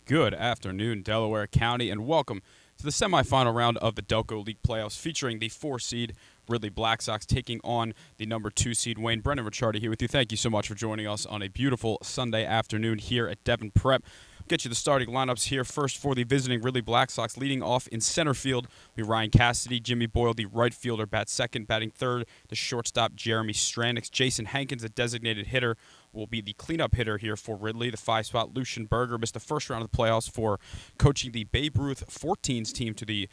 Good afternoon, Delaware County, and welcome to the semifinal round of the Delco League playoffs featuring the 4-seed Ridley Black Sox taking on the number 2-seed Wayne. Brendan Ricciardi here with you. Thank you so much for joining us on a beautiful Sunday afternoon here at Devon Prep. Get you the starting lineups here. First for the visiting Ridley Black Sox, leading off in center field will be Ryan Cassidy. Jimmy Boyle, the right fielder, bats second. Batting third, the shortstop Jeremy Stranix. Jason Hankins, a designated hitter, will be the cleanup hitter here for Ridley. The 5-spot Lucian Berger missed the first round of the playoffs for coaching the Babe Ruth 14s team to the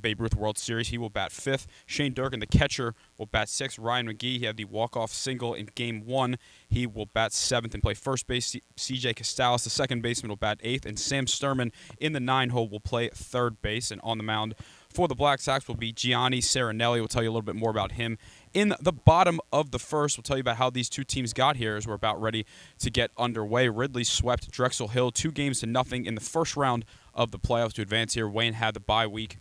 Babe Ruth World Series. He will bat fifth. Shane Durkin, the catcher, will bat sixth. Ryan McGee, he had the walk-off single in Game 1. He will bat seventh and play first base. CJ Castales, the second baseman, will bat eighth. And Sam Sturman in the 9-hole will play third base. And on the mound for the Black Sox will be Gianni Serenelli. We'll tell you a little bit more about him in the bottom of the first. We'll tell you about how these two teams got here as we're about ready to get underway. Ridley swept Drexel Hill 2-0 in the first round of the playoffs to advance here. Wayne had the bye week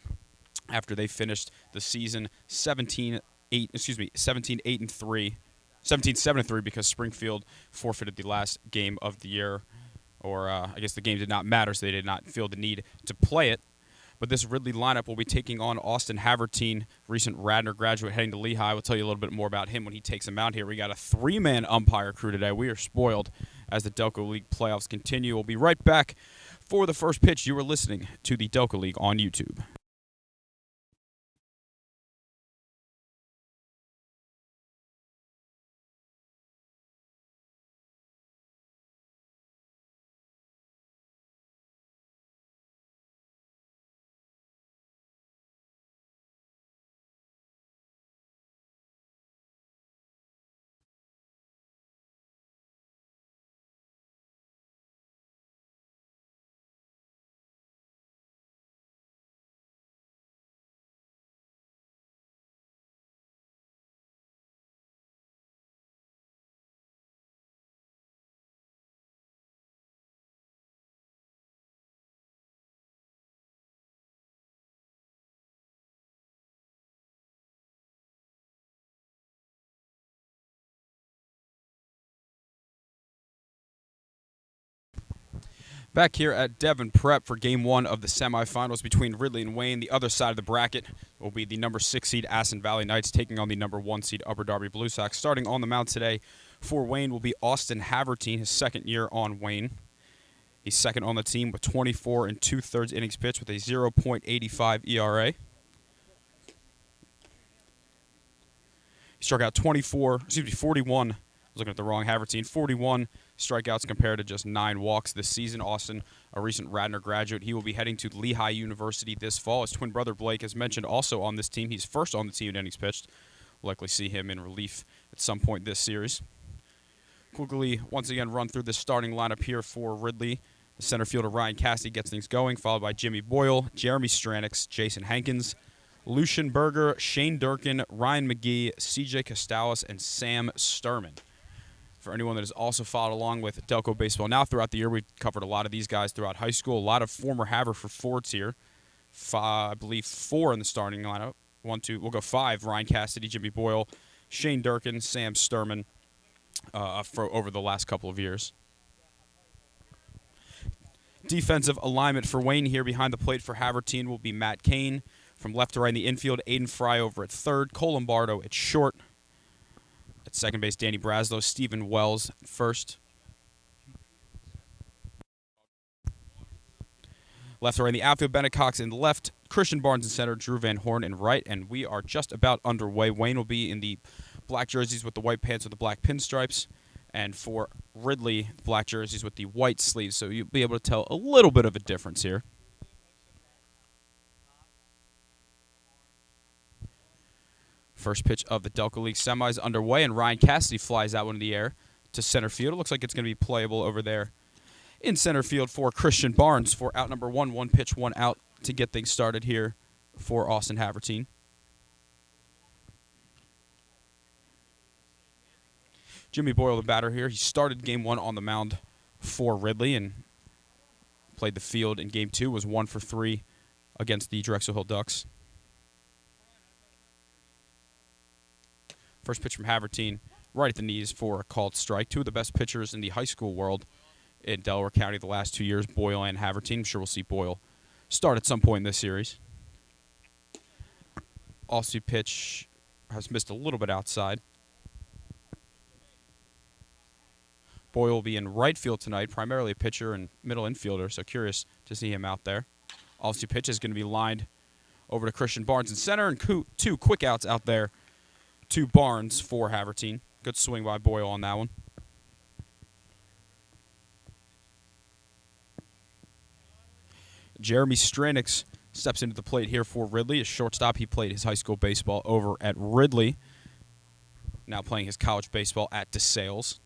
after they finished the season 17-8 and 3. 17-7-3 because Springfield forfeited the last game of the year. Or I guess the game did not matter, so they did not feel the need to play it. But this Ridley lineup will be taking on Austin Havertine, recent Radnor graduate heading to Lehigh. We'll tell you a little bit more about him when he takes him out here. We got a 3-man umpire crew today. We are spoiled as the Delco League playoffs continue. We'll be right back for the first pitch. You are listening to the Delco League on YouTube. Back here at Devon Prep for Game 1 of the semifinals between Ridley and Wayne. The other side of the bracket will be the number 6 seed Aston Valley Knights taking on the number 1 seed Upper Darby Blue Sox. Starting on the mound today for Wayne will be Austin Havertine, his second year on Wayne. He's second on the team with 24 and 2/3 innings pitched with a 0.85 ERA. He struck out 41. I was looking at the wrong Havertine. 41 strikeouts compared to just 9 walks this season. Austin, a recent Radnor graduate, he will be heading to Lehigh University this fall. His twin brother Blake, as mentioned, also on this team. He's first on the team in innings pitched. We'll likely see him in relief at some point this series. Quickly, once again, run through the starting lineup here for Ridley. The center fielder Ryan Cassidy gets things going, followed by Jimmy Boyle, Jeremy Stranix, Jason Hankins, Lucian Berger, Shane Durkin, Ryan McGee, CJ Castales, and Sam Sturman. For anyone that has also followed along with Delco Baseball now throughout the year, we've covered a lot of these guys throughout high school. A lot of former Haverfords here. I believe 4 in the starting lineup. We'll go 5. Ryan Cassidy, Jimmy Boyle, Shane Durkin, Sam Sturman for over the last couple of years. Defensive alignment for Wayne here behind the plate for Havertine will be Matt Kane. From left to right in the infield, Aiden Fry over at third, Cole Lombardo at short. At second base, Danny Braslow, Stephen Wells at first. Left to right in the outfield, Bennett Cox in left, Christian Barnes in center, Drew Van Horn in right, and we are just about underway. Wayne will be in the black jerseys with the white pants with the black pinstripes, and for Ridley, the black jerseys with the white sleeves, so you'll be able to tell a little bit of a difference here. First pitch of the Delco League semis underway, and Ryan Cassidy flies that one in the air to center field. It looks like it's going to be playable over there in center field for Christian Barnes for out number 1. 1 pitch, 1 out to get things started here for Austin Havertine. Jimmy Boyle, the batter here. He started Game 1 on the mound for Ridley and played the field in Game 2, was 1 for 3 against the Drexel Hill Ducks. First pitch from Havertine, right at the knees for a called strike. Two of the best pitchers in the high school world in Delaware County the last 2 years, Boyle and Havertine. I'm sure we'll see Boyle start at some point in this series. Also, pitch has missed a little bit outside. Boyle will be in right field tonight, primarily a pitcher and middle infielder, so curious to see him out there. Also, pitch is going to be lined over to Christian Barnes in center, and two quick outs out there to Barnes for Havertine. Good swing by Boyle on that one. Jeremy Stranix steps into the plate here for Ridley. A shortstop, he played his high school baseball over at Ridley. Now playing his college baseball at DeSales.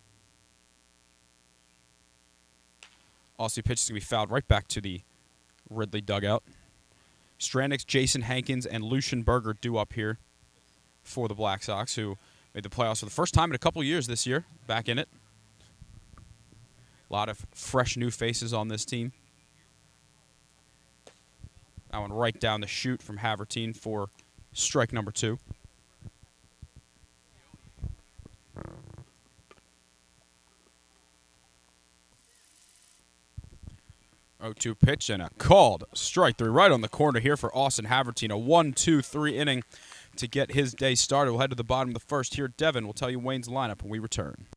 Also, pitch is going to be fouled right back to the Ridley dugout. Stranix, Jason Hankins, and Lucian Berger due up here for the Black Sox, who made the playoffs for the first time in a couple years this year, back in it. A lot of fresh new faces on this team. That one right down the chute from Havertine for strike number 2. 0-2 pitch and a called strike 3 right on the corner here for Austin Havertine. A 1-2-3 inning to get his day started. We'll head to the bottom of the first here. Devin will tell you Wayne's lineup when we return.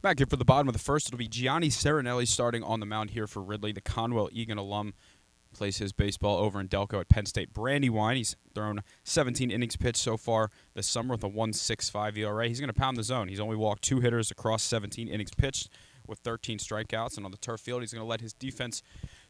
Back here for the bottom of the first, it'll be Gianni Serenelli starting on the mound here for Ridley. The Conwell Egan alum plays his baseball over in Delco at Penn State Brandywine. He's thrown 17 innings pitched so far this summer with a 1.65 ERA. He's going to pound the zone. He's only walked 2 hitters across 17 innings pitched with 13 strikeouts. And on the turf field, he's going to let his defense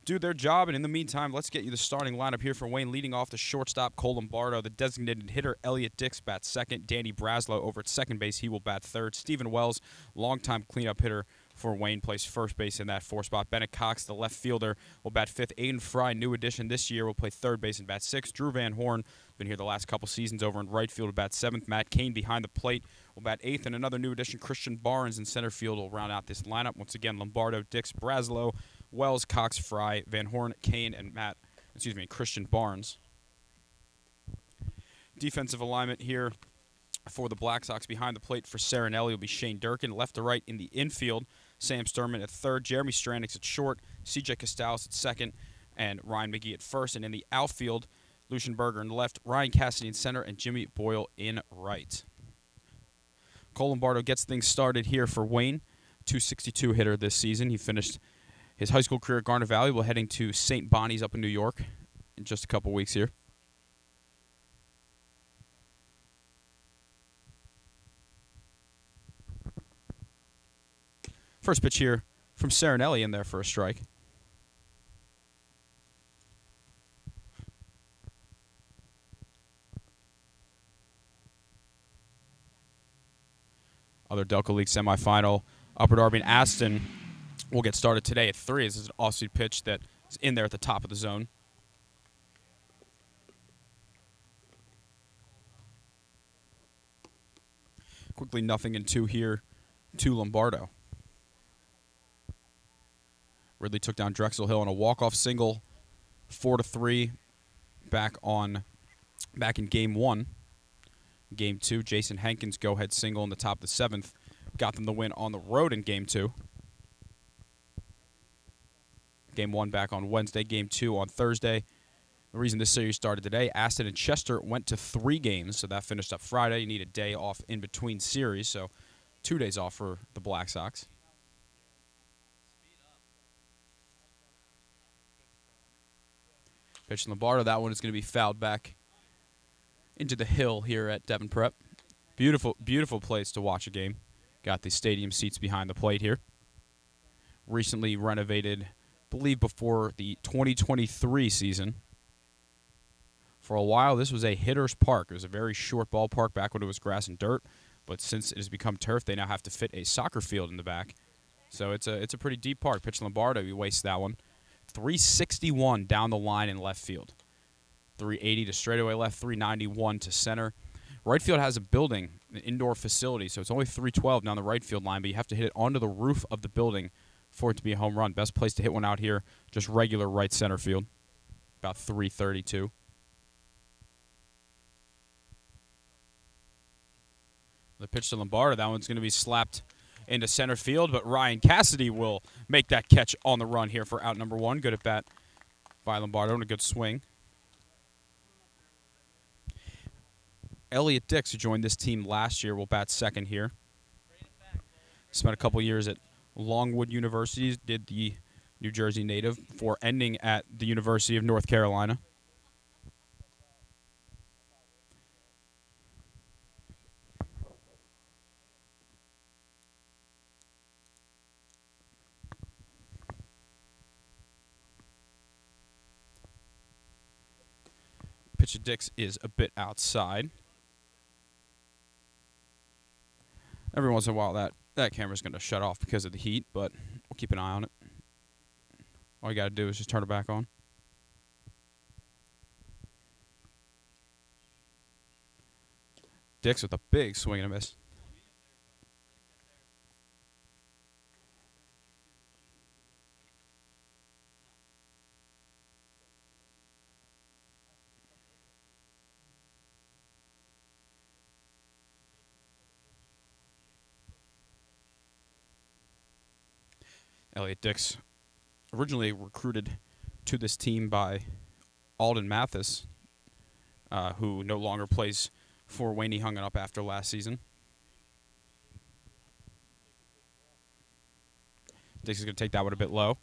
do their job. And in the meantime, let's get you the starting lineup here for Wayne. Leading off the shortstop, Cole Lombardo. The designated hitter, Elliot Dix, bats second. Danny Braslow over at second base. He will bat third. Stephen Wells, longtime cleanup hitter for Wayne, plays first base in that 4 spot. Bennett Cox, the left fielder, will bat fifth. Aiden Fry, new addition this year, will play third base and bat sixth. Drew Van Horn, been here the last couple seasons over in right field, will bat seventh. Matt Kane behind the plate will bat eighth. And another new addition, Christian Barnes in center field, will round out this lineup. Once again, Lombardo, Dix, Braslow, Wells, Cox, Fry, Van Horn, Kane, and Christian Barnes. Defensive alignment here for the Black Sox. Behind the plate for Serenelli will be Shane Durkin. Left to right in the infield, Sam Sturman at third, Jeremy Stranix at short, C.J. Costales at second, and Ryan McGee at first. And in the outfield, Lucian Berger in left, Ryan Cassidy in center, and Jimmy Boyle in right. Cole Lombardo gets things started here for Wayne. 262 hitter this season. He finished his high school career at Garner Valley. We're heading to St. Bonnie's up in New York in just a couple weeks here. First pitch here from Serenelli in there for a strike. Other Delco League semifinal, Upper Darby and Aston will get started today at 3. This is an off-speed pitch that is in there at the top of the zone. Quickly 0-2 here to Lombardo. Ridley took down Drexel Hill on a walk-off single, 4-3, back in Game 1. Game 2, Jason Hankins' go-ahead single in the top of the 7th got them the win on the road in Game 2. Game 1 back on Wednesday, Game 2 on Thursday. The reason this series started today, Aston and Chester went to 3 games, so that finished up Friday. You need a day off in between series, so 2 days off for the Black Sox. Pitch to Lombardo. That one is going to be fouled back into the hill here at Devon Prep. Beautiful, beautiful place to watch a game. Got the stadium seats behind the plate here. Recently renovated, I believe before the 2023 season. For a while, this was a hitter's park. It was a very short ballpark back when it was grass and dirt, but since it has become turf, they now have to fit a soccer field in the back. So it's a pretty deep park. Pitch to Lombardo, he wastes that one. 361 down the line in left field. 380 to straightaway left, 391 to center. Right field has a building, an indoor facility, so it's only 312 down the right field line, but you have to hit it onto the roof of the building for it to be a home run. Best place to hit one out here, just regular right center field, about 332. The pitch to Lombardo, that one's going to be slapped into center field, but Ryan Cassidy will make that catch on the run here for out number 1. Good at bat by Lombardo and a good swing. Elliot Dix, who joined this team last year, will bat second here. Spent a couple years at Longwood University, did the New Jersey native, before ending at the University of North Carolina. Pitch to Dix is a bit outside. Every once in a while, that camera's going to shut off because of the heat, but we'll keep an eye on it. All you got to do is just turn it back on. Dix with a big swing and a miss. Elliot Dix, originally recruited to this team by Alden Mathis, who no longer plays for Wayne. He hung it up after last season. Dix is going to take that one a bit low.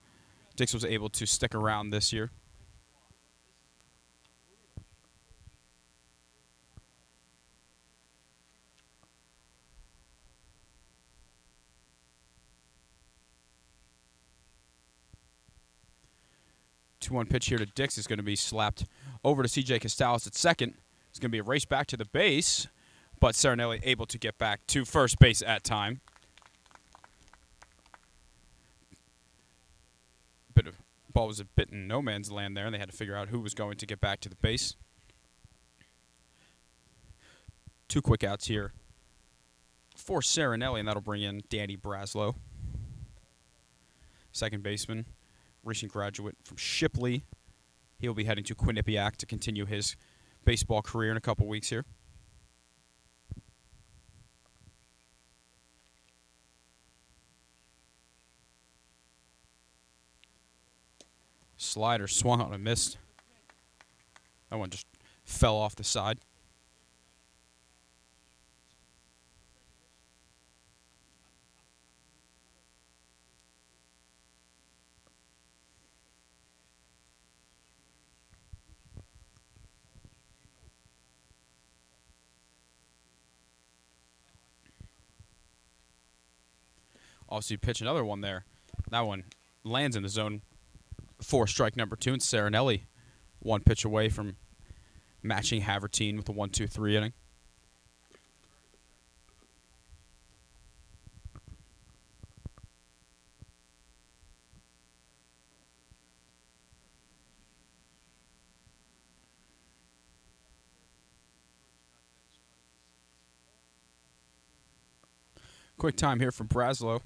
Dix was able to stick around this year. Two-one pitch here to Dix is going to be slapped over to C.J. Costales at second. It's going to be a race back to the base, but Serenelli able to get back to first base at time. Ball was a bit in no man's land there, and they had to figure out who was going to get back to the base. 2 quick outs here for Serenelli, and that'll bring in Danny Braslow. Second baseman, recent graduate from Shipley. He'll be heading to Quinnipiac to continue his baseball career in a couple weeks here. Slider swung out and missed. That one just fell off the side. Also, you pitch another one there. That one lands in the zone for strike number 2, and Serenelli 1 pitch away from matching Havertine with a 1-2-3 inning. Quick time here from Braslow.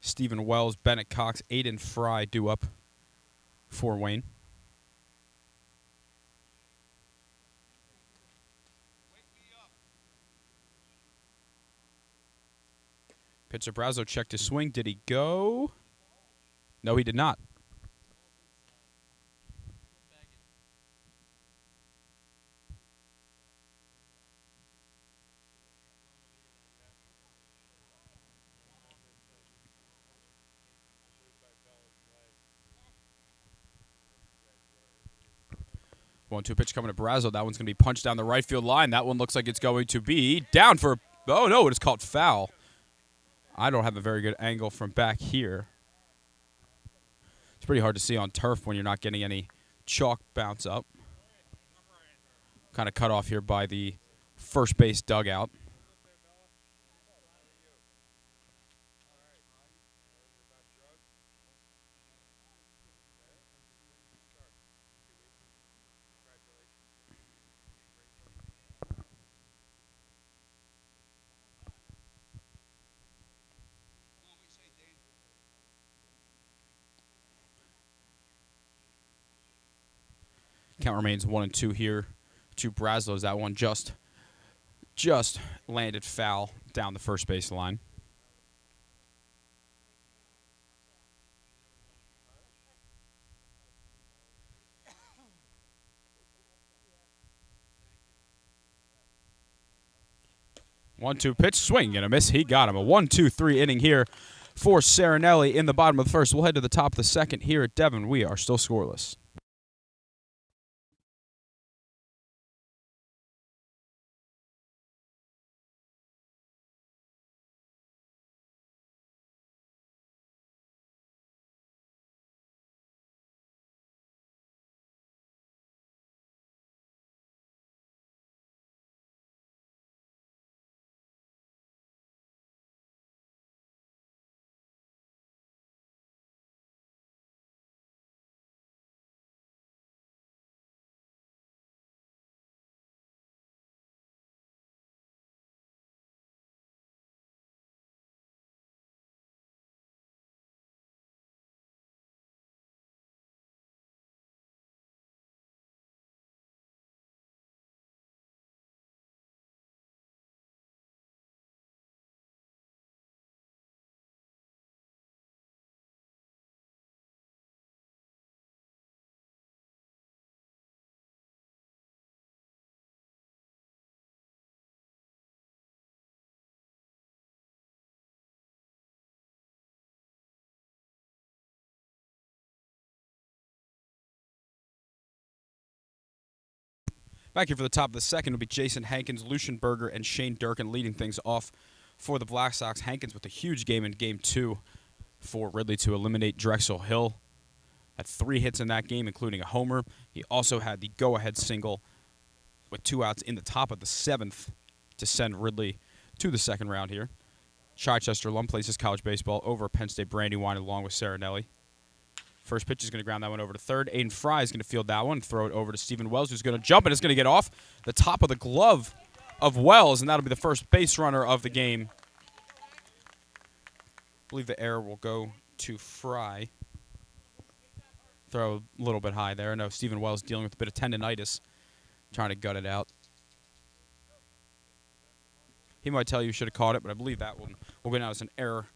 Stephen Wells, Bennett Cox, Aiden Fry due up for Wayne. Pitcher Braslow checked his swing. Did he go? No, he did not. One-two pitch coming to Braslow. That one's going to be punched down the right field line. That one looks like it's going to be down for. Oh no, it's called foul. I don't have a very good angle from back here. It's pretty hard to see on turf when you're not getting any chalk bounce up. Kind of cut off here by the first base dugout. Count remains 1-2 here to Braslow's. That one just landed foul down the first base line. One-two pitch, swing and a miss. He got him. A 1-2-3 inning here for Serenelli in the bottom of the first. We'll head to the top of the second here at Devon. We are still scoreless. Back here for the top of the second will be Jason Hankins, Lucian Berger, and Shane Durkin leading things off for the Black Sox. Hankins with a huge game in Game 2 for Ridley to eliminate Drexel Hill. Had 3 hits in that game, including a homer. He also had the go-ahead single with 2 outs in the top of the 7th to send Ridley to the second round here. Chichester Lum plays his college baseball over Penn State Brandywine along with Serenelli. First pitch is going to ground that one over to third. Aiden Fry is going to field that one, throw it over to Stephen Wells, who's going to jump, and it's going to get off the top of the glove of Wells, and that'll be the first base runner of the game. I believe the error will go to Fry. Throw a little bit high there. No, Stephen Wells dealing with a bit of tendonitis, trying to gut it out. He might tell you should have caught it, but I believe that one will go down as an error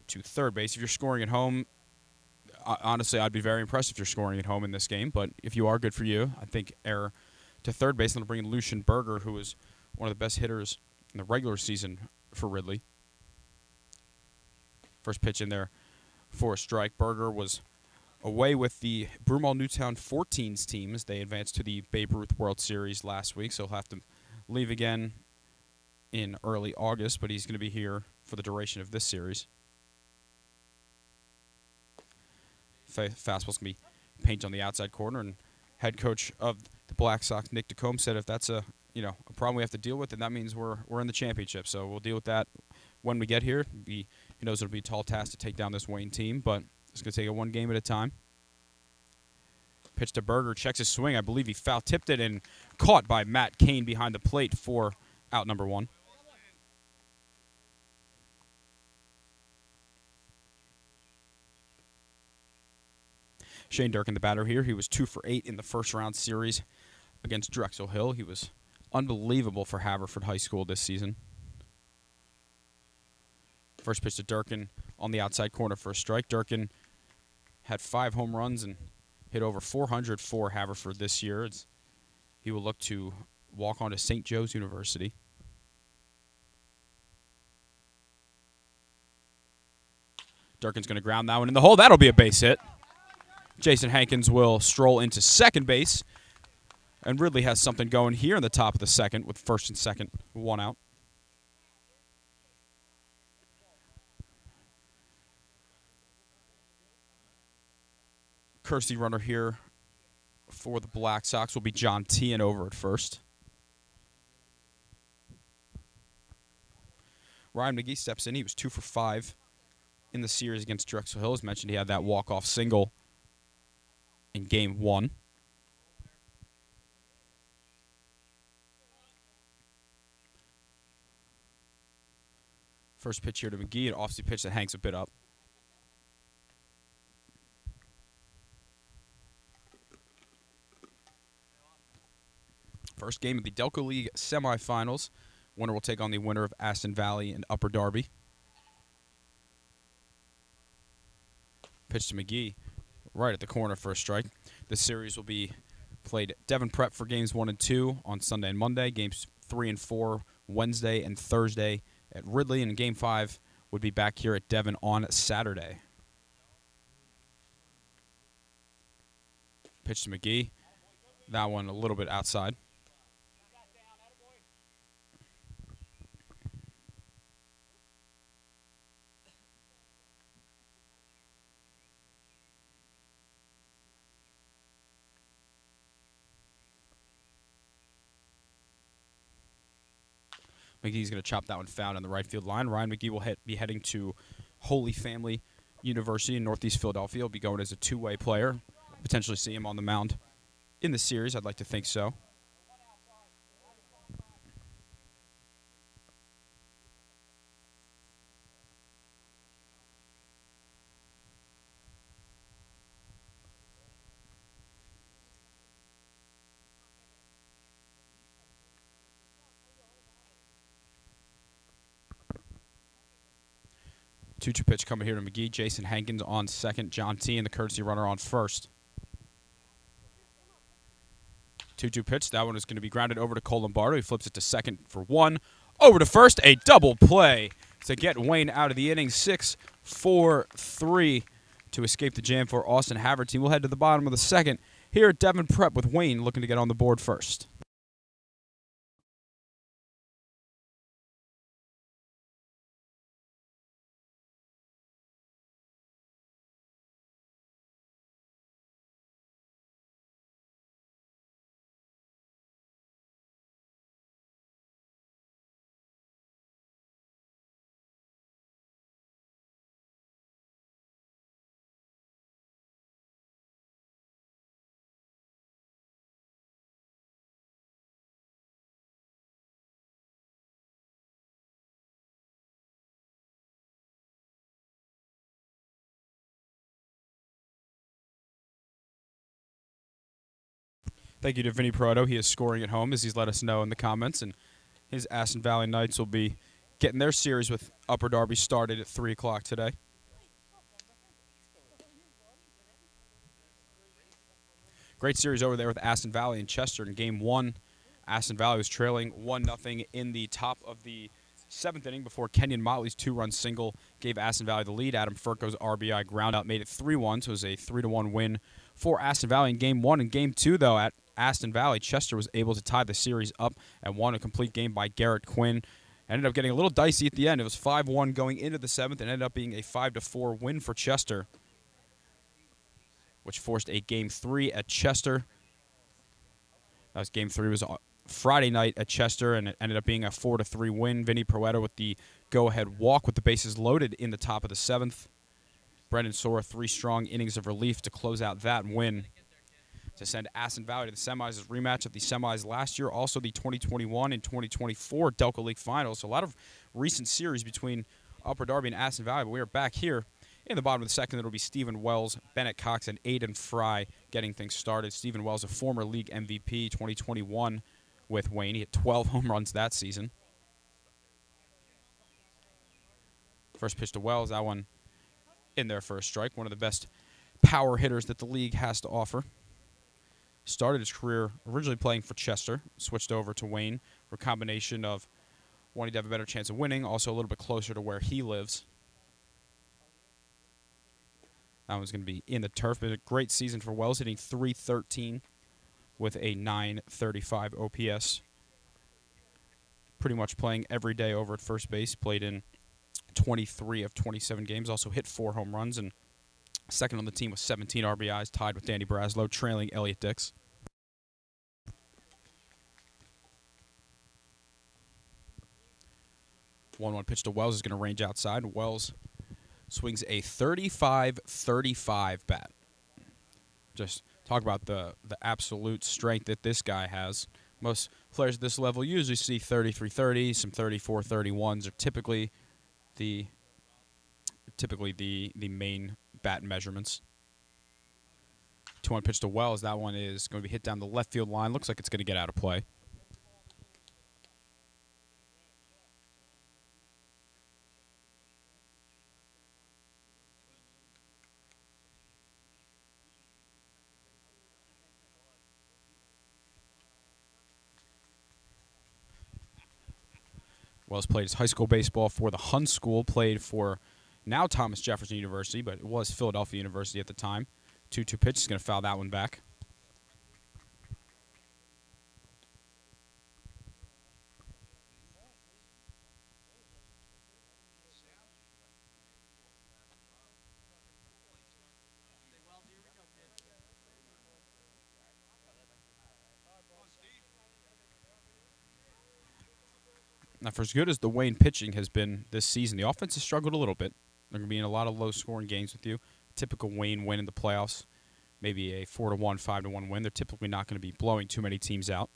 to third base. If you're scoring at home, honestly, I'd be very impressed if you're scoring at home in this game, but if you are, good for you. I think error to third base, and they'll bring in Lucian Berger, who is one of the best hitters in the regular season for Ridley. First pitch in there for a strike. Berger was away with the Broomall Newtown 14s teams. They advanced to the Babe Ruth World Series last week, so he'll have to leave again in early August, but he's going to be here for the duration of this series. Fastball's going to be painted on the outside corner, and head coach of the Black Sox, Nick DeCombe, said if that's a problem we have to deal with, then that means we're in the championship. So we'll deal with that when we get here. He knows it'll be a tall task to take down this Wayne team, but it's going to take it one game at a time. Pitch to Berger, checks his swing. I believe he foul-tipped it and caught by Matt Cain behind the plate for out number 1. Shane Durkin, the batter here. He was 2 for 8 in the first round series against Drexel Hill. He was unbelievable for Haverford High School this season. First pitch to Durkin on the outside corner for a strike. Durkin had 5 home runs and hit over 400 for Haverford this year. He will look to walk on to St. Joe's University. Durkin's going to ground that one in the hole. That'll be a base hit. Jason Hankins will stroll into second base. And Ridley has something going here in the top of the second with first and second, 1 out. Courtesy runner here for the Black Sox will be John Tian over at first. Ryan McGee steps in. He was 2 for 5 in the series against Drexel Hill. As mentioned, he had that walk-off single in Game 1. First pitch here to McGee, an off-speed pitch that hangs a bit up. First game of the Delco League semifinals. Winner will take on the winner of Aston Valley and Upper Darby. Pitch to McGee, right at the corner for a strike. This series will be played at Devon Prep for games 1 and 2 on Sunday and Monday. Games 3 and 4 Wednesday and Thursday at Ridley. And Game 5 would be back here at Devon on Saturday. Pitch to McGee. That one a little bit outside. McGee's going to chop that one foul on the right field line. Ryan McGee will be heading to Holy Family University in Northeast Philadelphia. He'll be going as a two-way player. Potentially see him on the mound in the series. I'd like to think so. Two-two pitch coming here to McGee. Jason Hankins on second. John T. and the courtesy runner on first. 2-2 pitch. That one is going to be grounded over to Cole Lombardo. He flips it to second for 1. Over to first. A double play to get Wayne out of the inning. 6-4-3 to escape the jam for Austin Havertine. We'll head to the bottom of the second here at Devon Prep with Wayne looking to get on the board first. Thank you to Vinny Proto. He is scoring at home, as he's let us know in the comments. And his Aston Valley Knights will be getting their series with Upper Darby started at 3 o'clock today. Great series over there with Aston Valley and Chester. In Game 1, Aston Valley was trailing 1-0 in the top of the 7th inning before Kenyon Motley's 2-run single gave Aston Valley the lead. Adam Furco's RBI groundout made it 3-1, so it was a 3-1 win for Aston Valley in Game 1. In Game 2, though, at Aston Valley, Chester was able to tie the series up and won a complete game by Garrett Quinn. Ended up getting a little dicey at the end. It was 5-1 going into the 7th and ended up being a 5-4 win for Chester, which forced a Game 3 at Chester. That was Game 3 was Friday night at Chester, and it ended up being a 4-3 win. Vinny Proetto with the go-ahead walk with the bases loaded in the top of the 7th. Brendan Sora, 3 strong innings of relief to close out that win to send Aston Valley to the semis as rematch of the semis last year, also the 2021 and 2024 Delco League Finals. So a lot of recent series between Upper Darby and Aston Valley, but we are back here In the bottom of the second, it'll be Stephen Wells, Bennett Cox, and Aiden Fry getting things started. Stephen Wells, a former league MVP 2021 with Wayne. He hit 12 home runs that season. First pitch to Wells, that one in there for a strike. One of the best power hitters that the league has to offer. Started his career originally playing for Chester, switched over to Wayne for a combination of wanting to have a better chance of winning, also a little bit closer to where he lives. That one's going to be in the turf. But a great season for Wells, hitting .313 with a .935 OPS. Pretty much playing every day over at first base. Played in 23 of 27 games. Also hit 4 home runs and second on the team with 17 RBIs, tied with Danny Braslow, trailing Elliott Dix. One pitch to Wells is going to range outside. Wells swings a 35-35 bat. Just talk about the absolute strength that this guy has. Most players at this level usually see 33-30, some 34-31s are typically the main bat measurements. 2-1 pitch to Wells. That one is going to be hit down the left field line. Looks like it's going to get out of play. Wells played his high school baseball for the Hun School, played for now Thomas Jefferson University, but it was Philadelphia University at the time. 2-2 pitch, is going to foul that one back. Now, for as good as the Wayne pitching has been this season, the offense has struggled a little bit. They're going to be in a lot of low-scoring games with you. Typical Wayne win in the playoffs, maybe a 4-1, 5-1 win. They're typically not going to be blowing too many teams out.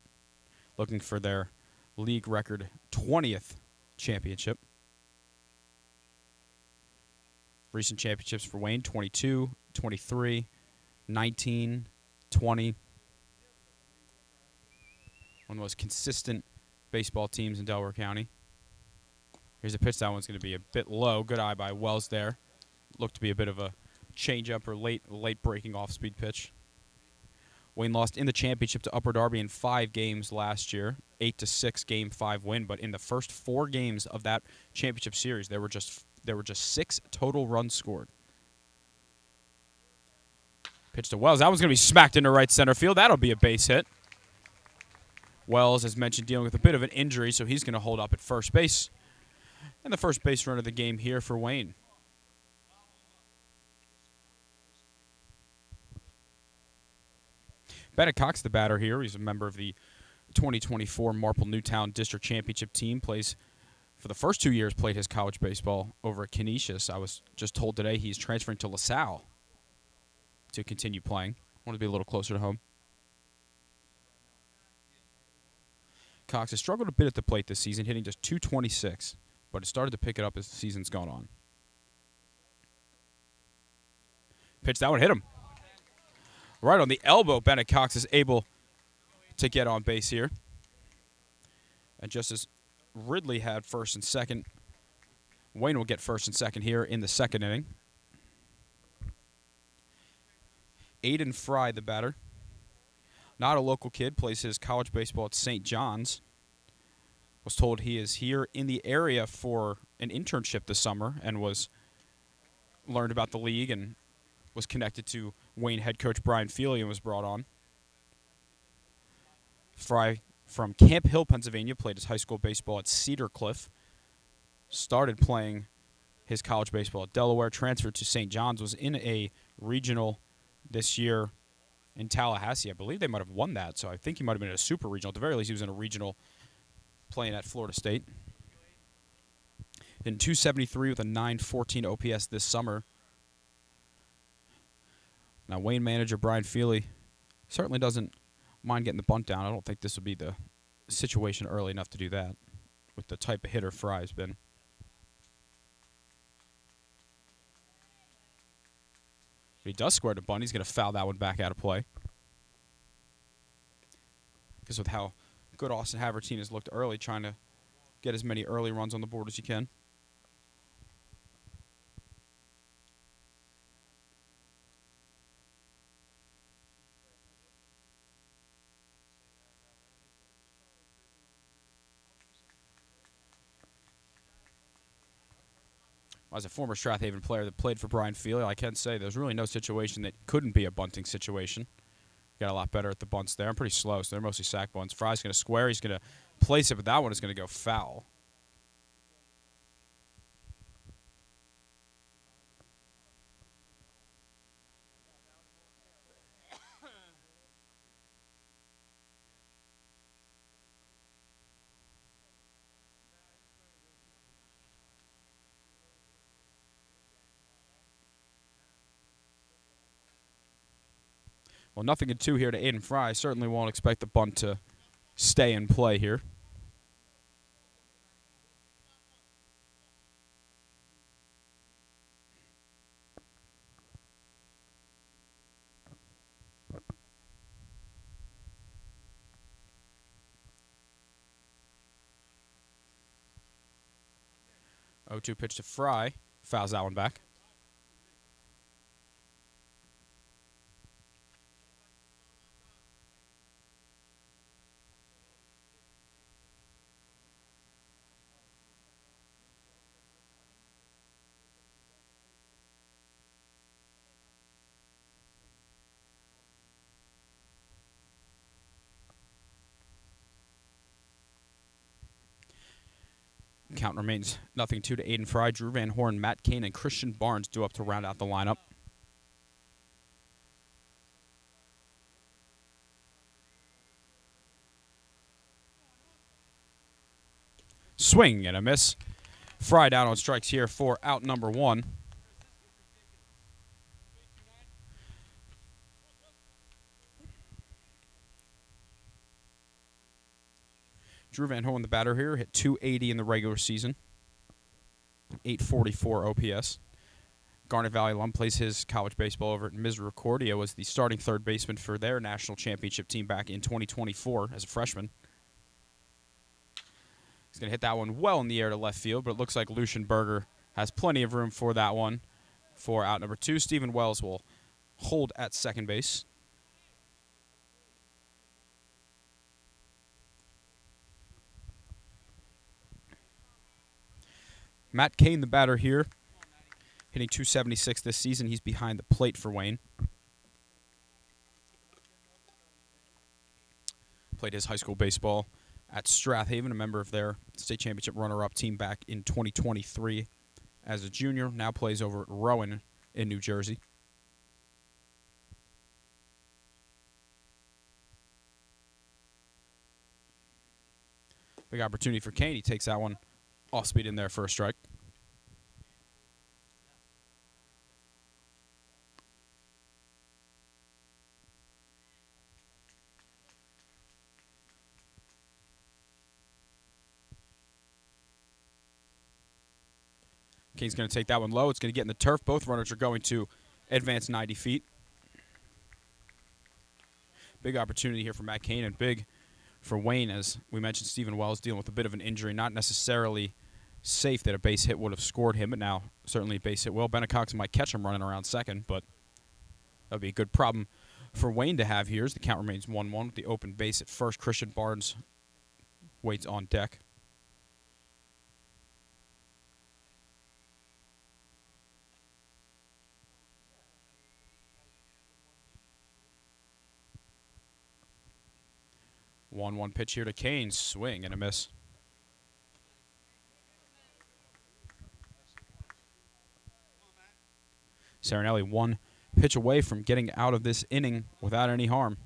Looking for their league record 20th championship. Recent championships for Wayne, 22, 23, 19, 20. One of the most consistent baseball teams in Delaware County. Here's a pitch. That one's going to be a bit low. Good eye by Wells there. Looked to be a bit of a changeup or late breaking off-speed pitch. Wayne lost in the championship to Upper Darby in 5 games last year. 8-6 Game 5 win, but in the first 4 games of that championship series, there were just 6 total runs scored. Pitch to Wells. That one's going to be smacked into right center field. That'll be a base hit. Wells, as mentioned, dealing with a bit of an injury, so he's going to hold up at first base. And the first base run of the game here for Wayne. Bennett Cox, the batter here. He's a member of the 2024 Marple Newtown District Championship team. Plays for the first 2 years, played his college baseball over at Canisius. I was just told today he's transferring to LaSalle to continue playing. Want to be a little closer to home. Cox has struggled a bit at the plate this season, hitting just .226, but it started to pick it up as the season's gone on. Pitch, that one hit him. Right on the elbow, Bennett Cox is able to get on base here. And just as Ridley had first and second, Wayne will get first and second here in the second inning. Aiden Fry, the batter. Not a local kid, plays his college baseball at St. John's. Was told he is here in the area for an internship this summer and learned about the league and was connected to Wayne head coach Brian Feely and was brought on. Fry from Camp Hill, Pennsylvania, played his high school baseball at Cedar Cliff. Started playing his college baseball at Delaware, transferred to St. John's, was in a regional this year in Tallahassee. I believe they might have won that, so I think he might have been in a super regional. At the very least, he was in a regional playing at Florida State. In .273 with a .914 OPS this summer. Now, Wayne manager Brian Feely certainly doesn't mind getting the bunt down. I don't think this would be the situation early enough to do that with the type of hitter Fry's been. But he does square the bunt. He's going to foul that one back out of play. Because with how good Austin Havertine has looked early, trying to get as many early runs on the board as you can. As a former Strathaven player that played for Brian Feely, I can say there's really no situation that couldn't be a bunting situation. Got a lot better at the bunts there. I'm pretty slow, so they're mostly sack bunts. Fry's going to square. He's going to place it, but that one is going to go foul. Well, nothing in two here to Aiden Fry. Certainly won't expect the bunt to stay in play here. Oh, 0-2 pitch to Fry. Fouls that one back. Count remains 0-2 to Aiden Fry. Drew Van Horn, Matt Cain, and Christian Barnes due up to round out the lineup. Swing and a miss. Fry down on strikes here for out number one. Drew Van Horn, the batter here, hit .280 in the regular season. .844 OPS. Garnet Valley alum, plays his college baseball over at Misericordia, was the starting third baseman for their national championship team back in 2024 as a freshman. He's going to hit that one well in the air to left field, but it looks like Lucian Berger has plenty of room for that one. For out number two, Stephen Wells will hold at second base. Matt Cain, the batter here, hitting .276 this season. He's behind the plate for Wayne. Played his high school baseball at Strathaven, a member of their state championship runner-up team back in 2023 as a junior. Now plays over at Rowan in New Jersey. Big opportunity for Cain. He takes that one off speed in there for a strike. Cain's going to take that one low. It's going to get in the turf. Both runners are going to advance 90 feet. Big opportunity here for Matt Cain, and big for Wayne, as we mentioned, Stephen Wells dealing with a bit of an injury. Not necessarily safe that a base hit would have scored him, but now certainly a base hit will. Bennett Cox might catch him running around second, but that would be a good problem for Wayne to have here as the count remains 1-1 with the open base at first. Christian Barnes waits on deck. One pitch here to Cain. Swing and a miss. Serenelli one pitch away from getting out of this inning without any harm.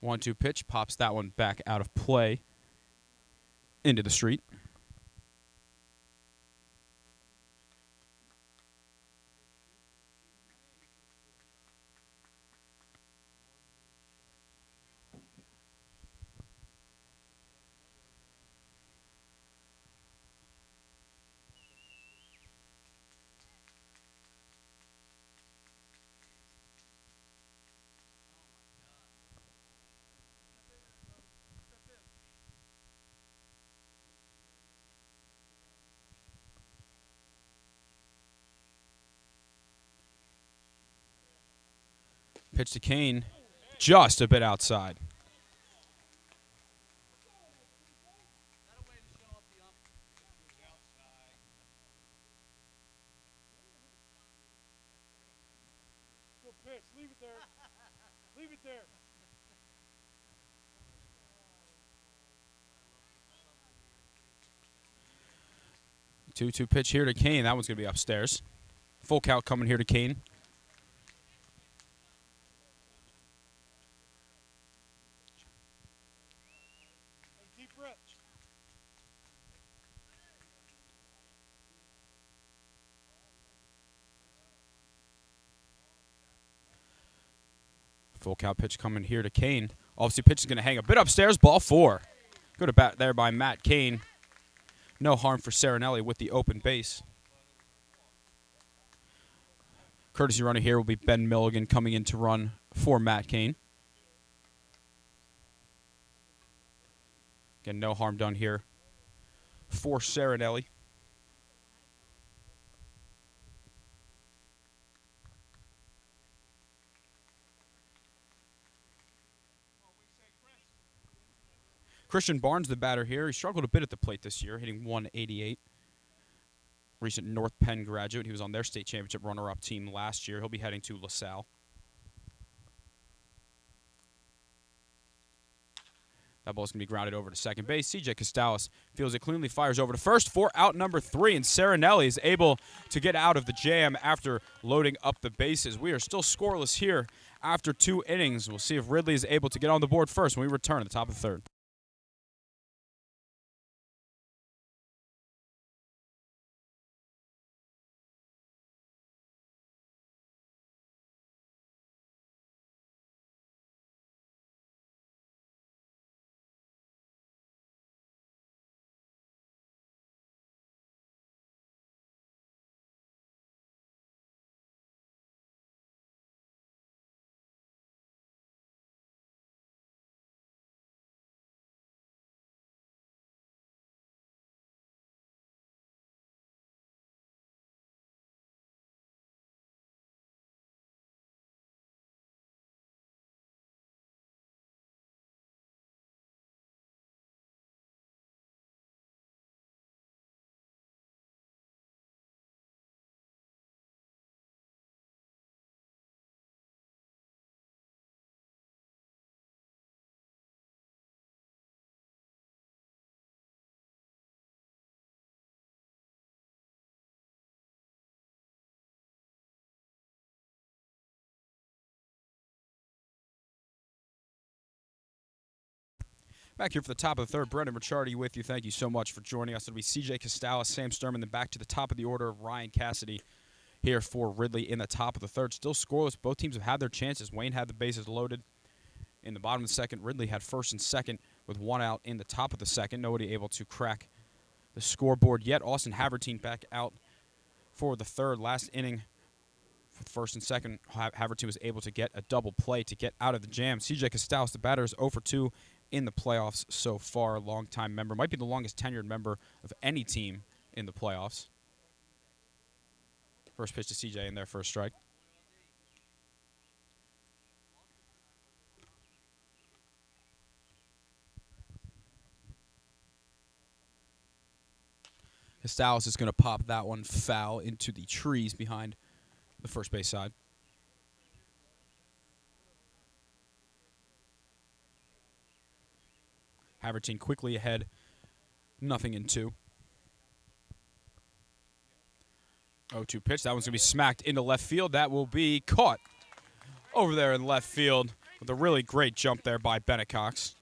One-two pitch, pops that one back out of play into the street. Pitch to Kane, just a bit outside. Leave it there. Leave it there. 2-2 pitch here to Kane. That one's going to be upstairs. Full count coming here to Kane. Deep breath. Full count pitch coming here to Kane. Obviously, pitch is going to hang a bit upstairs. Ball 4. Good at bat there by Matt Kane. No harm for Serenelli with the open base. Courtesy runner here will be Ben Milligan coming in to run for Matt Kane. Again, no harm done here for Serenelli. Christian Barnes, the batter here. He struggled a bit at the plate this year, hitting 188. Recent North Penn graduate. He was on their state championship runner-up team last year. He'll be heading to LaSalle. That ball's going to be grounded over to second base. C.J. Costales feels it cleanly, fires over to first for out number 3, and Serenelli is able to get out of the jam after loading up the bases. We are still scoreless here after 2 innings. We'll see if Ridley is able to get on the board first when we return at the top of the third. Back here for the top of the third, Brendan Ricciardi with you. Thank you so much for joining us. It'll be C.J. Costales, Sam Sturman, then back to the top of the order, Ryan Cassidy here for Ridley in the top of the third. Still scoreless. Both teams have had their chances. Wayne had the bases loaded in the bottom of the second. Ridley had first and second with 1 out in the top of the second. Nobody able to crack the scoreboard yet. Austin Havertine back out for the third. Last inning for first and second, Havertine was able to get a double play to get out of the jam. C.J. Costales, the batter, is 0 for 2 in the playoffs so far. Long-time member. Might be the longest tenured member of any team in the playoffs. First pitch to CJ in their first strike. Costales is going to pop that one foul into the trees behind the first base side. Havertine quickly ahead, 0-2. 0-2 pitch. That one's going to be smacked into left field. That will be caught over there in left field with a really great jump there by Bennett Cox.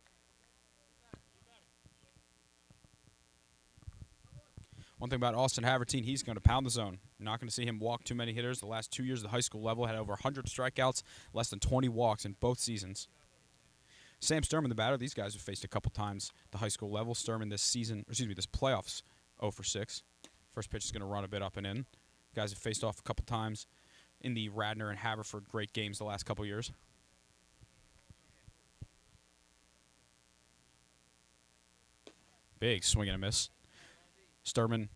One thing about Austin Havertine, he's going to pound the zone. Not going to see him walk too many hitters. The last 2 years at the high school level had over 100 strikeouts, less than 20 walks in both seasons. Sam Sturman, the batter, these guys have faced a couple times at the high school level. Sturman this playoffs, 0 for 6. First pitch is going to run a bit up and in. Guys have faced off a couple times in the Radnor and Haverford great games the last couple years. Big swing and a miss. Sturman,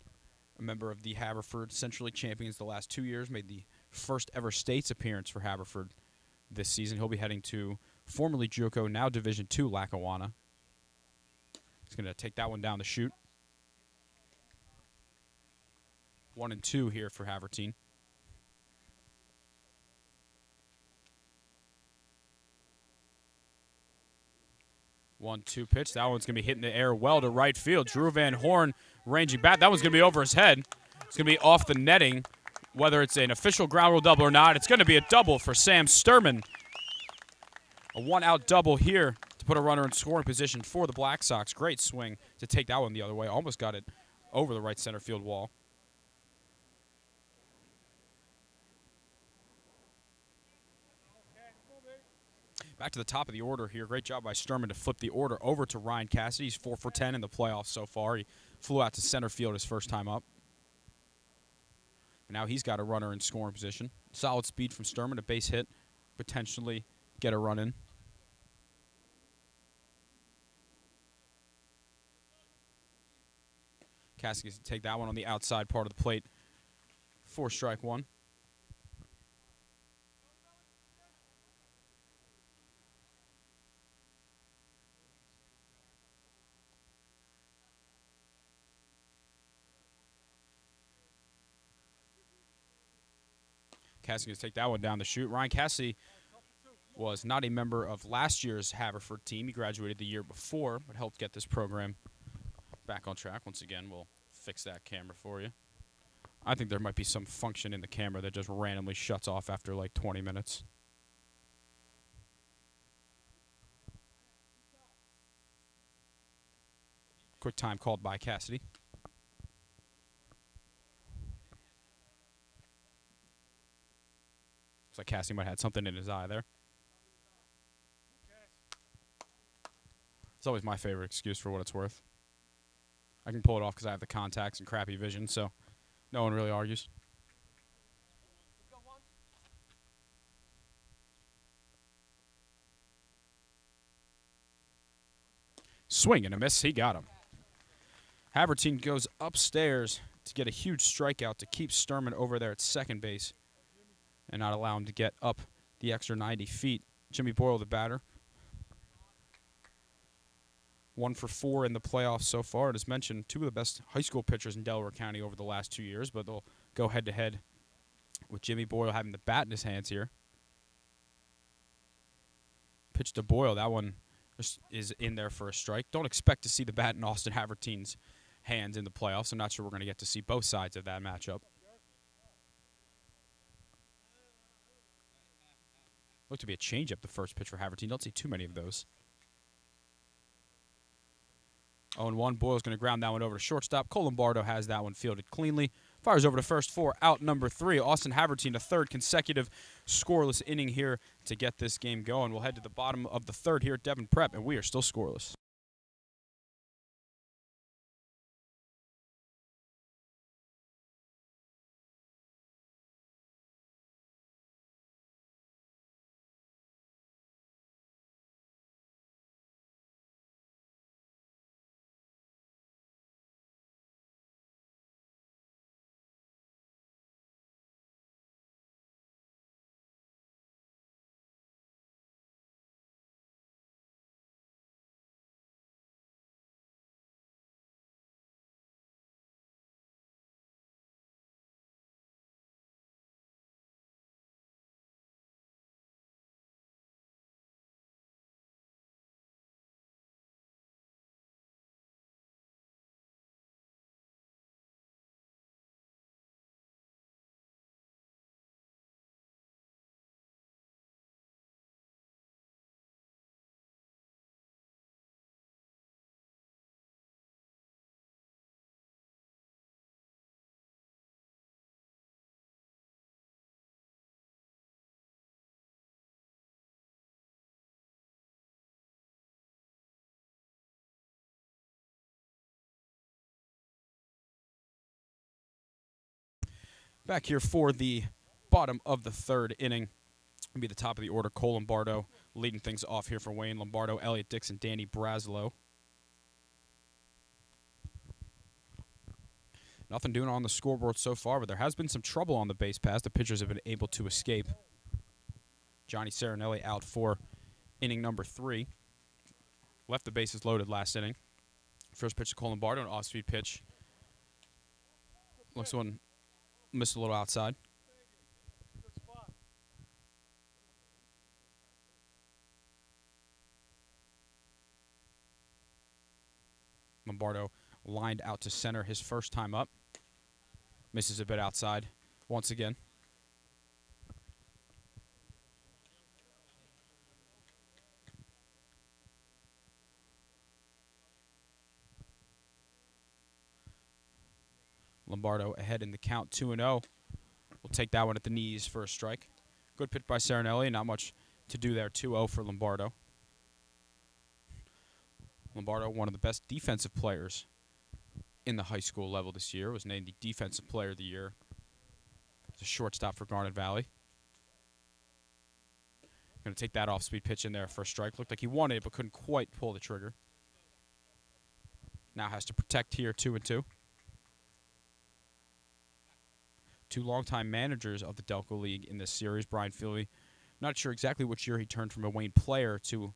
a member of the Haverford Central League champions the last 2 years, made the first ever states appearance for Haverford this season. He'll be heading to formerly JUCO, now Division II Lackawanna. He's going to take that one down the chute. 1 and 2 here for Havertine. One-two pitch. That one's going to be hitting the air well to right field. Drew Van Horn ranging back. That one's going to be over his head. It's going to be off the netting. Whether it's an official ground rule double or not, it's going to be a double for Sam Sturman. A one-out double here to put a runner in scoring position for the Black Sox. Great swing to take that one the other way. Almost got it over the right center field wall. Back to the top of the order here. Great job by Sturman to flip the order over to Ryan Cassidy. He's 4 for 10 in the playoffs so far. He flew out to center field his first time up. And now he's got a runner in scoring position. Solid speed from Sturman, a base hit, potentially get a run in. Cassidy gets to take that one on the outside part of the plate for strike one. Cassidy to take that one down the chute. Ryan Cassidy was not a member of last year's Haverford team. He graduated the year before, but helped get this program back on track. Once again, we'll fix that camera for you. I think there might be some function in the camera that just randomly shuts off after like 20 minutes. Quick time called by Cassidy. Looks like Cassidy might have had something in his eye there. It's always my favorite excuse for what it's worth. I can pull it off because I have the contacts and crappy vision, so no one really argues. Swing and a miss. He got him. Havertine goes upstairs to get a huge strikeout to keep Sturman over there at second base and not allow him to get up the extra 90 feet. Jimmy Boyle, the batter. 1 for 4 in the playoffs so far. And as mentioned, 2 of the best high school pitchers in Delaware County over the last 2 years, but they'll go head-to-head with Jimmy Boyle having the bat in his hands here. Pitch to Boyle. That one is in there for a strike. Don't expect to see the bat in Austin Havertine's hands in the playoffs. I'm not sure we're going to get to see both sides of that matchup. Looked to be a changeup the first pitch for Havertine. Don't see too many of those. 0-1. Boyle's going to ground that one over to shortstop. Colombardo has that one fielded cleanly. Fires over to first for out number 3. Austin Havertine, a third consecutive scoreless inning here to get this game going. We'll head to the bottom of the third here at Devon Prep, and we are still scoreless. Back here for the bottom of the third inning. It'll be the top of the order. Cole Lombardo leading things off here for Wayne. Lombardo, Elliott Dixon, Danny Braslow. Nothing doing on the scoreboard so far, but there has been some trouble on the base pass. The pitchers have been able to escape. Johnny Serenelli out for inning number 3. Left the bases loaded last inning. First pitch to Cole Lombardo, an off-speed pitch. Looks one missed a little outside. Good spot. Lombardo lined out to center his first time up. Misses a bit outside once again. Lombardo ahead in the count, 2-0. We'll take that one at the knees for a strike. Good pitch by Serenelli. Not much to do there. 2-0 for Lombardo. Lombardo, one of the best defensive players in the high school level this year, was named the Defensive Player of the Year. It's a shortstop for Garnet Valley. Going to take that off-speed pitch in there for a strike. Looked like he wanted it, but couldn't quite pull the trigger. Now has to protect here, 2-2. Two longtime managers of the Delco League in this series. Brian Philly, not sure exactly which year he turned from a Wayne player to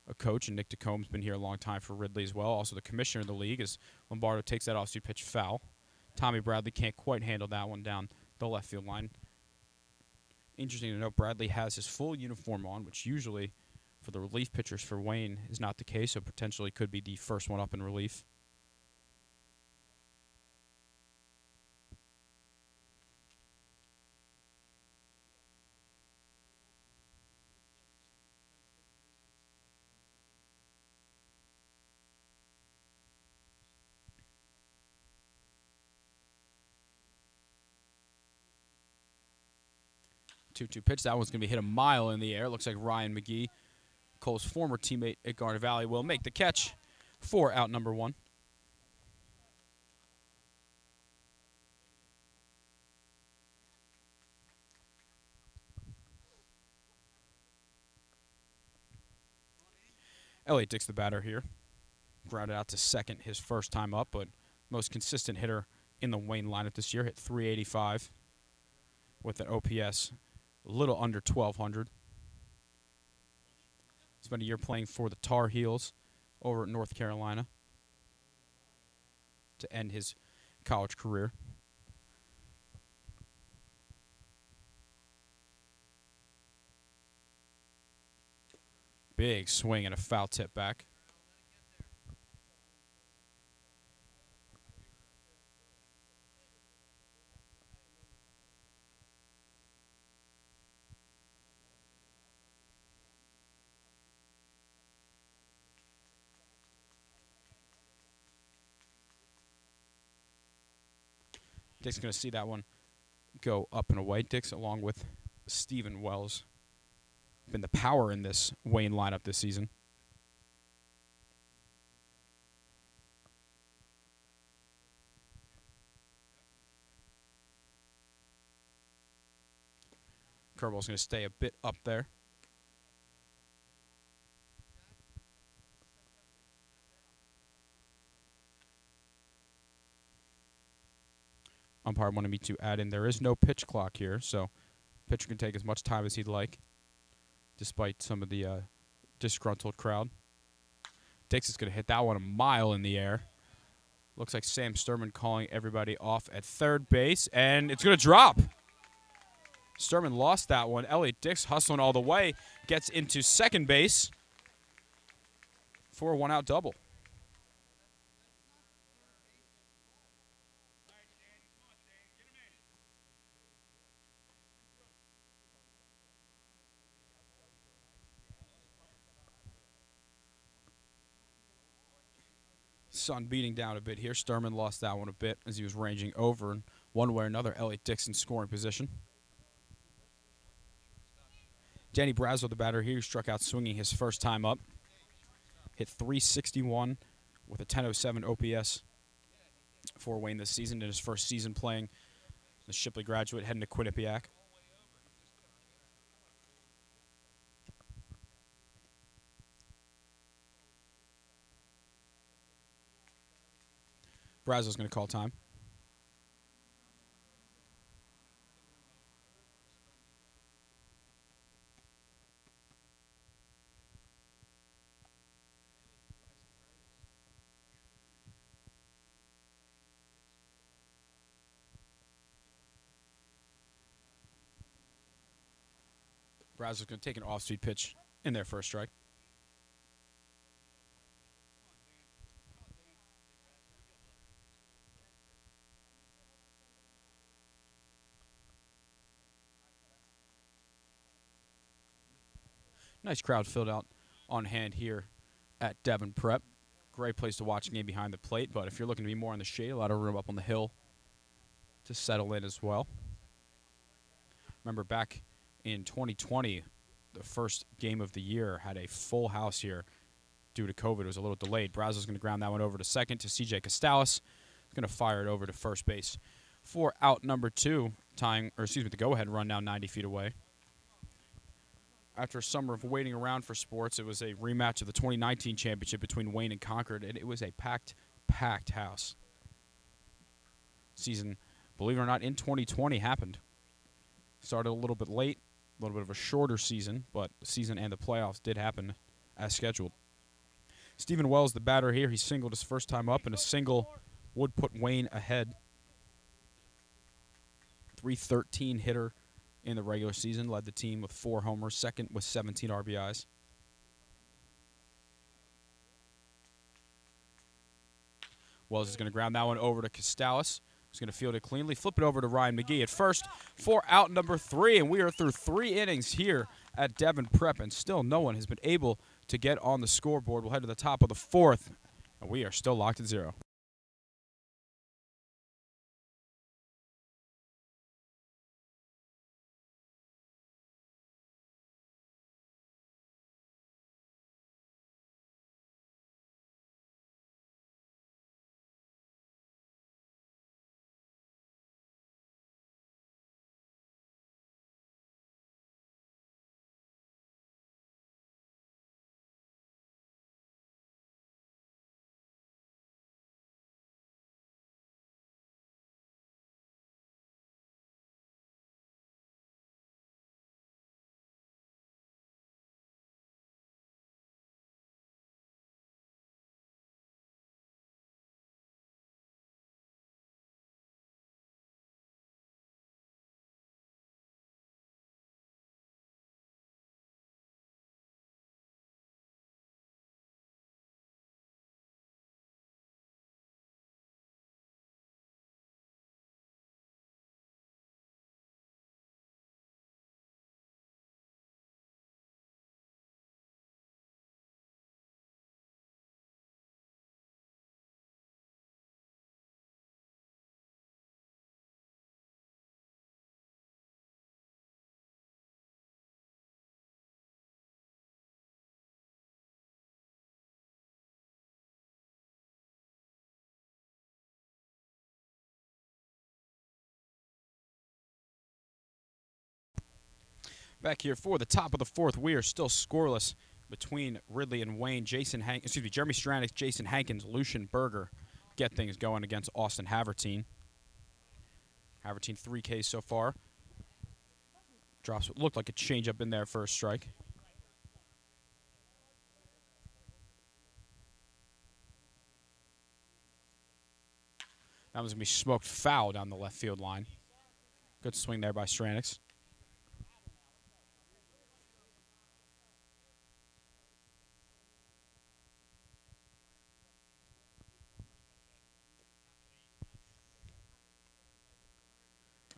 a coach, and Nick DeComb's been here a long time for Ridley as well. Also the commissioner of the league, as Lombardo takes that off-speed pitch foul. Tommy Bradley can't quite handle that one down the left field line. Interesting to note, Bradley has his full uniform on, which usually for the relief pitchers for Wayne is not the case, so potentially could be the first one up in relief. Two-two pitch. That one's going to be hit a mile in the air. Looks like Ryan McGee, Cole's former teammate at Garnet Valley, will make the catch for out number 1. Elliott Dix, the batter here. Grounded out to second his first time up, but most consistent hitter in the Wayne lineup this year. Hit .385 with an OPS a little under 1,200. Spent a year playing for the Tar Heels over at North Carolina to end his college career. Big swing and a foul tip back. Dick's going to see that one go up and away. Dick's, along with Stephen Wells, been the power in this Wayne lineup this season. Curveball's going to stay a bit up there. Umpire wanted me to add in there is no pitch clock here, so pitcher can take as much time as he'd like, despite some of the disgruntled crowd. Dix is going to hit that one a mile in the air. Looks like Sam Sturman calling everybody off at third base, and it's going to drop. Sturman lost that one. Elliott Dix hustling all the way, gets into second base for a one-out double. Sun beating down a bit here. Sturman lost that one a bit as he was ranging over, and one way or another, Elliott Dix in scoring position. Danny Brazo, the batter here, struck out swinging his first time up. Hit .361 with a 10.07 OPS for Wayne this season in his first season playing the Shipley graduate heading to Quinnipiac. Brazo's going to call time. Brazel's going to take an off-speed pitch in there for a strike. Nice crowd filled out on hand here at Devon Prep. Great place to watch a game behind the plate, but if you're looking to be more in the shade, a lot of room up on the hill to settle in as well. Remember back in 2020, the first game of the year had a full house here due to COVID. It was a little delayed. Brazel's going to ground that one over to second to C.J. Costales. He's going to fire it over to first base for out number 2, the go-ahead run now 90 feet away. After a summer of waiting around for sports, it was a rematch of the 2019 championship between Wayne and Concord, and it was a packed house. Season, believe it or not, in 2020 happened. Started a little bit late, a little bit of a shorter season, but the season and the playoffs did happen as scheduled. Stephen Wells, the batter here, he singled his first time up, and a single would put Wayne ahead. .313 hitter in the regular season, led the team with 4 homers, second with 17 RBIs. Wells is going to ground that one over to Costales. He's going to field it cleanly, flip it over to Ryan McGee at first for out number 3, and we are through 3 innings here at Devon Prep, and still no one has been able to get on the scoreboard. We'll head to the top of the 4th, and we are still locked at 0. Back here for the top of the 4th, we are still scoreless between Ridley and Wayne. Jeremy Stranik, Jason Hankins, Lucian Berger get things going against Austin Havertine. Havertine 3 Ks so far. Drops what looked like a changeup in there for a strike. That was going to be smoked foul down the left field line. Good swing there by Stranix.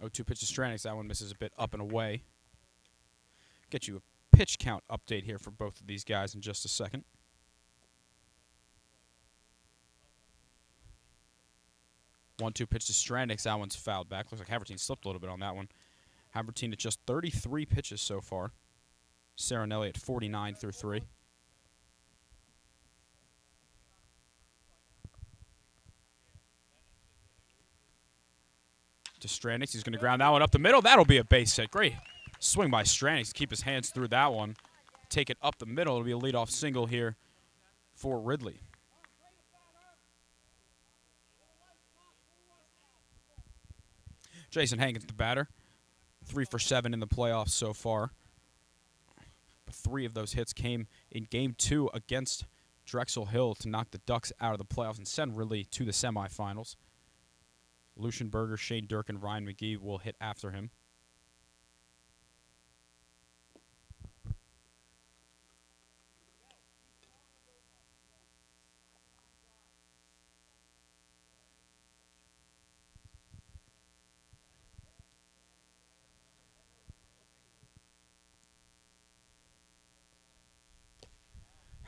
Oh, 2 pitch to Stranix. That one misses a bit up and away. Get you a pitch count update here for both of these guys in just a second. One-two pitch to Stranix. That one's fouled back. Looks like Havertine slipped a little bit on that one. Havertine at just 33 pitches so far. Serenelli at 49 through 3. To Stranix. He's going to ground that one up the middle. That'll be a base hit. Great swing by Stranix to keep his hands through that one. Take it up the middle. It'll be a leadoff single here for Ridley. Jason Hankins, the batter. 3 for 7 in the playoffs so far. But 3 of those hits came in Game 2 against Drexel Hill to knock the Ducks out of the playoffs and send Ridley to the semifinals. Lucian Berger, Shane Durkin, Ryan McGee will hit after him.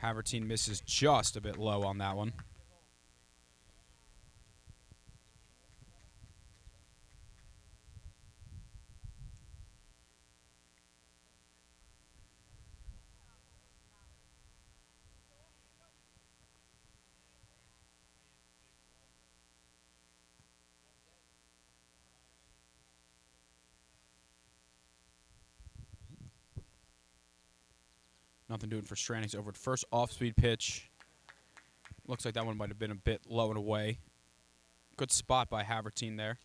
Havertine misses just a bit low on that one. Nothing doing for Strandings over at first. Off-speed pitch. Looks like that one might have been a bit low and away. Good spot by Havertine there.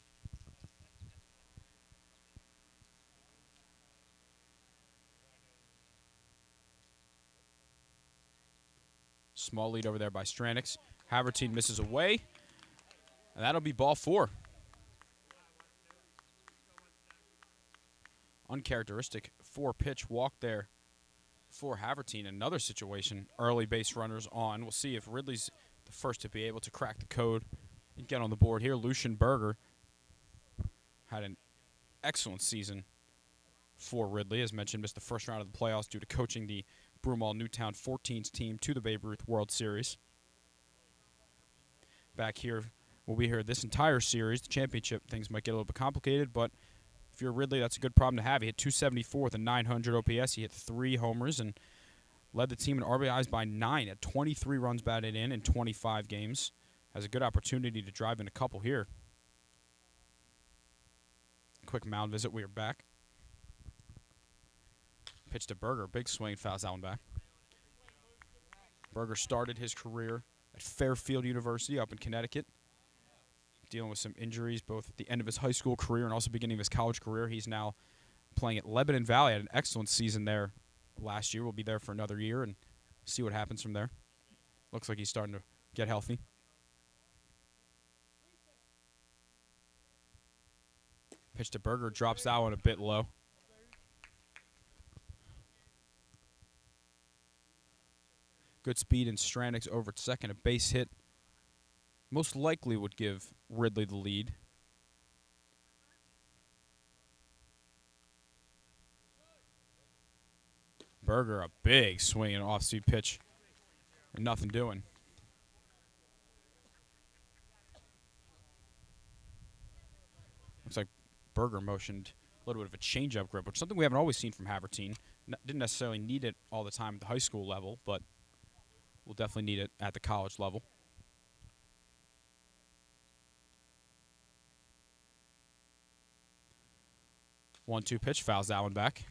Small lead over there by Strandings. Havertine misses away. And that'll be ball 4. Uncharacteristic 4-pitch walk there for Havertine. Another situation, early base runners on. We'll see if Ridley's the first to be able to crack the code and get on the board here. Lucian Berger had an excellent season for Ridley. As mentioned, missed the first round of the playoffs due to coaching the Broomall Newtown 14s team to the Babe Ruth World Series. Back here, we'll be here this entire series. The championship, things might get a little bit complicated, but if you're Ridley, that's a good problem to have. He hit 274 with a 900 OPS. He hit 3 homers and led the team in RBIs by 9 at 23 runs batted in 25 games. Has a good opportunity to drive in a couple here. Quick mound visit. We are back. Pitch to Berger. Big swing. Fouls that one back. Berger started his career at Fairfield University up in Connecticut, dealing with some injuries both at the end of his high school career and also beginning of his college career. He's now playing at Lebanon Valley. Had an excellent season there last year. Will be there for another year and see what happens from there. Looks like he's starting to get healthy. Pitch to Berger, drops that one a bit low. Good speed in Strandix over at second. A base hit most likely would give Ridley the lead. Berger, a big swing and off-speed pitch. And nothing doing. Looks like Berger motioned a little bit of a change-up grip, which is something we haven't always seen from Havertine. Didn't necessarily need it all the time at the high school level, but we'll definitely need it at the college level. One-two pitch, fouls that one back.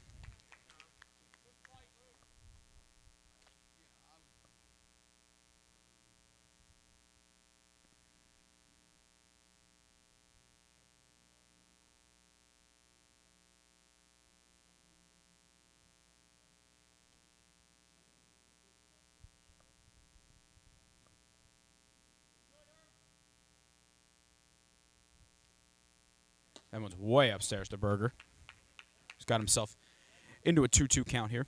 That one's way upstairs to Berger. He's got himself into a 2-2 count here.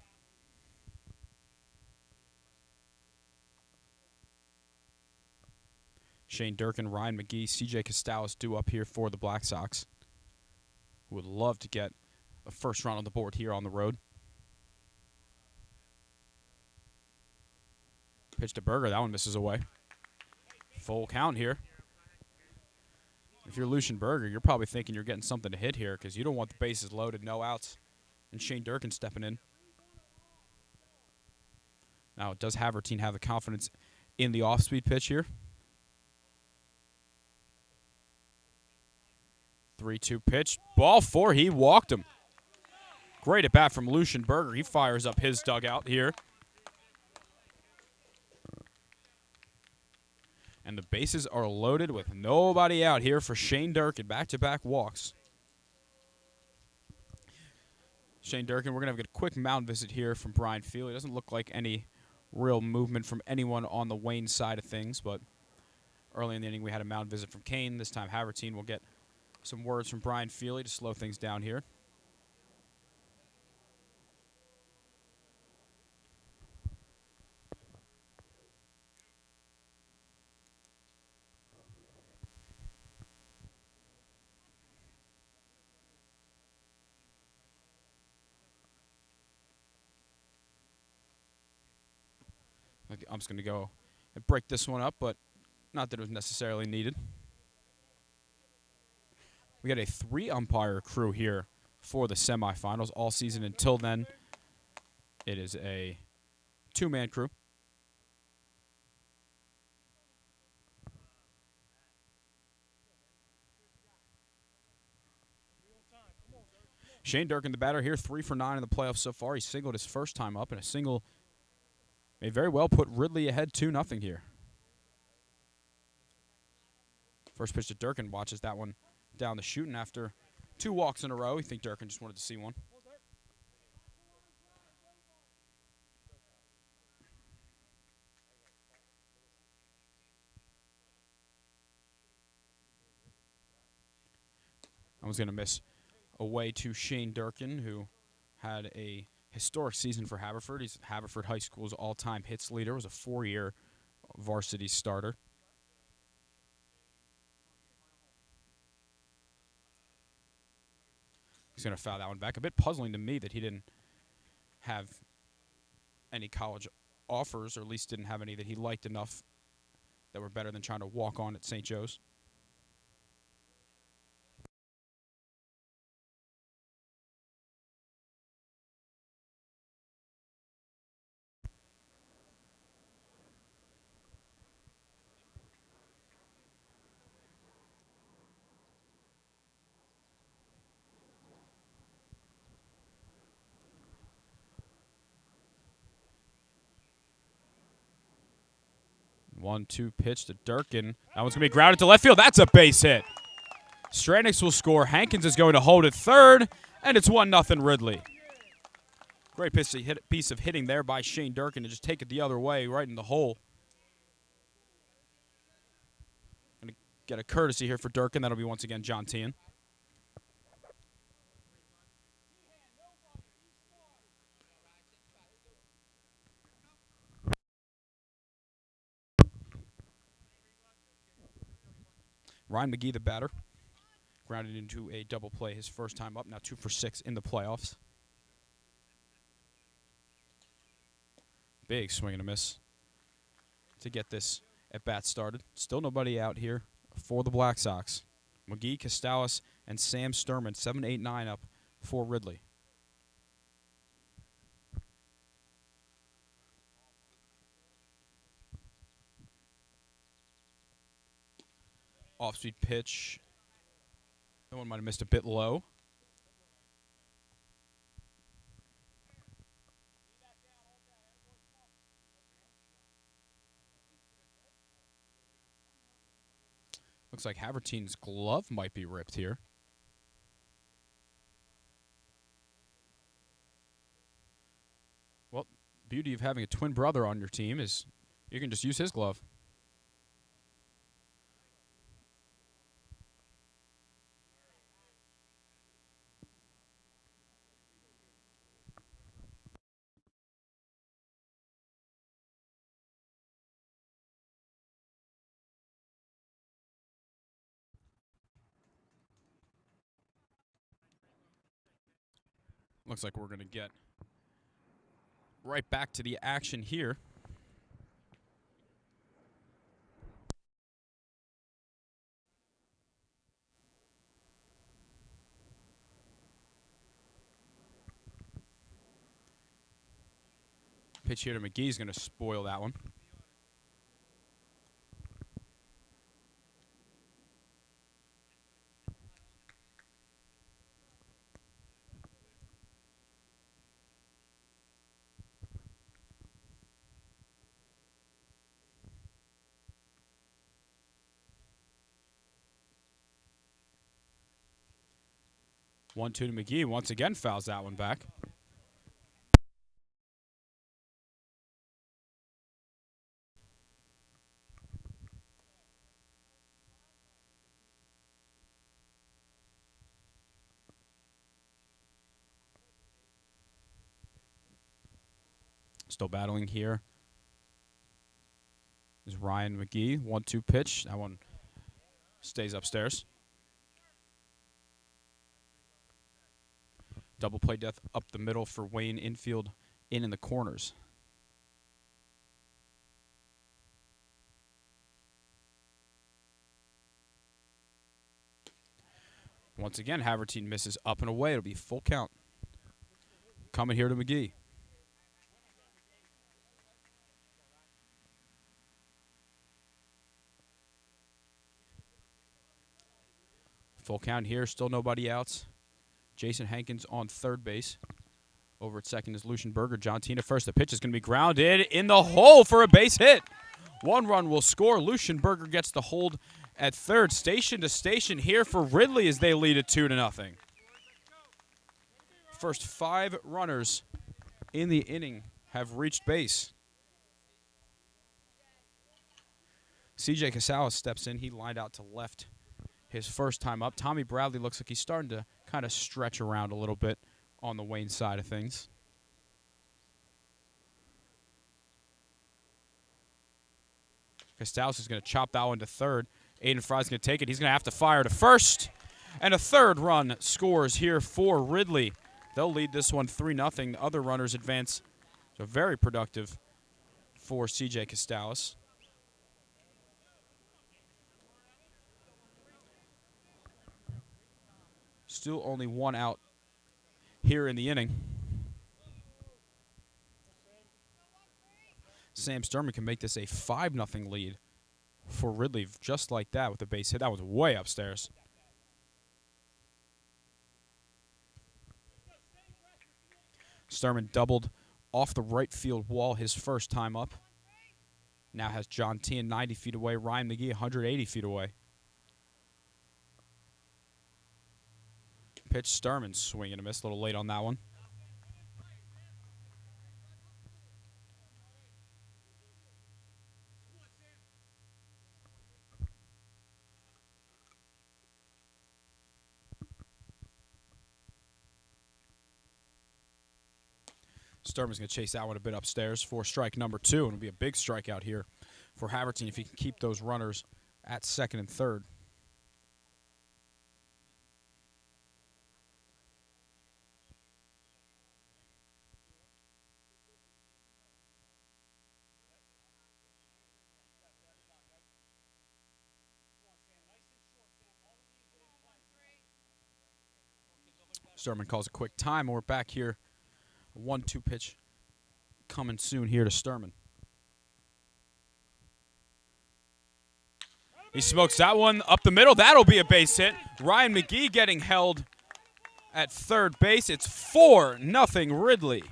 Shane Durkin, Ryan McGee, CJ Costales due up here for the Black Sox, who would love to get a first run on the board here on the road. Pitch to Berger. That one misses away. Full count here. If you're Lucian Berger, you're probably thinking you're getting something to hit here because you don't want the bases loaded, no outs, and Shane Durkin stepping in. Now, does Havertine have the confidence in the off-speed pitch here? 3-2 pitch. Ball 4. He walked him. Great at bat from Lucian Berger. He fires up his dugout here. And the bases are loaded with nobody out here for Shane Durkin. Back-to-back walks. Shane Durkin, we're going to have a quick mound visit here from Brian Field. It doesn't look like any real movement from anyone on the Wayne side of things, but early in the inning we had a mound visit from Kane. This time Havertine will get some words from Brian Feely to slow things down here. I'm just going to go and break this one up, but not that it was necessarily needed. We got a 3-umpire crew here for the semifinals all season. Until then, it is a 2-man crew. Shane Durkin, the batter here, 3 for 9 in the playoffs so far. He singled his first time up, and a single may very well put Ridley ahead 2-0 here. First pitch to Durkin, watches that one down the chute, and after 2 walks in a row, I think Durkin just wanted to see one. I was going to miss away to Shane Durkin, who had a historic season for Haverford. He's Haverford High School's all-time hits leader, was a 4-year varsity starter. He's going to foul that one back. A bit puzzling to me that he didn't have any college offers, or at least didn't have any that he liked enough that were better than trying to walk on at St. Joe's. One-two pitch to Durkin. That one's going to be grounded to left field. That's a base hit. Stranix will score. Hankins is going to hold at third, and it's 1-0 Ridley. Great piece of hitting there by Shane Durkin to just take it the other way, right in the hole. Going to get a courtesy here for Durkin. That'll be once again John Tian. Ryan McGee, the batter, grounded into a double play his first time up. Now 2 for 6 in the playoffs. Big swing and a miss to get this at bat started. Still nobody out here for the Black Sox. McGee, Costales, and Sam Sturman, 7, 8, 9 up for Ridley. Off-speed pitch. That one might have missed a bit low. Looks like Haverteen's glove might be ripped here. Well, beauty of having a twin brother on your team is you can just use his glove. Looks like we're going to get right back to the action here. Pitch here to McGee's going to spoil that one. One-two to McGee. Once again fouls that one back. Still battling here is Ryan McGee. 1-2 pitch. That one stays upstairs. Double play death up the middle for Wayne. Infield in the corners. Once again, Havertine misses up and away. It'll be full count. Coming here to McGee. Full count here, still nobody outs. Jason Hankins on third base. Over at second is Lucian Berger. John Tina first. The pitch is going to be grounded in the hole for a base hit. 1 run will score. Lucian Berger gets the hold at third. Station to station here for Ridley as they lead it 2-0. First 5 runners in the inning have reached base. CJ Casales steps in. He lined out to left his first time up. Tommy Bradley looks like he's starting to kind of stretch around a little bit on the Wayne side of things. Casales is going to chop that one to third. Aiden Fry's going to take it. He's going to have to fire to first. And a third run scores here for Ridley. They'll lead this one 3-0. Other runners advance. So very productive for CJ Casales. Still only 1 out here in the inning. Sam Sturman can make this a 5-0 lead for Ridley just like that with a base hit. That was way upstairs. Sturman doubled off the right field wall his first time up. Now has John Tien 90 feet away, Ryan McGee 180 feet away. Pitch, Sturman swing and a miss. A little late on that one. Sturman's going to chase that one a bit upstairs for strike number 2. And it'll be a big strikeout here for Havertine if he can keep those runners at second and third. Sturman calls a quick time. We're back here. 1-2 pitch coming soon here to Sturman. He smokes that one up the middle. That'll be a base hit. Ryan McGee getting held at third base. It's 4-0 Ridley.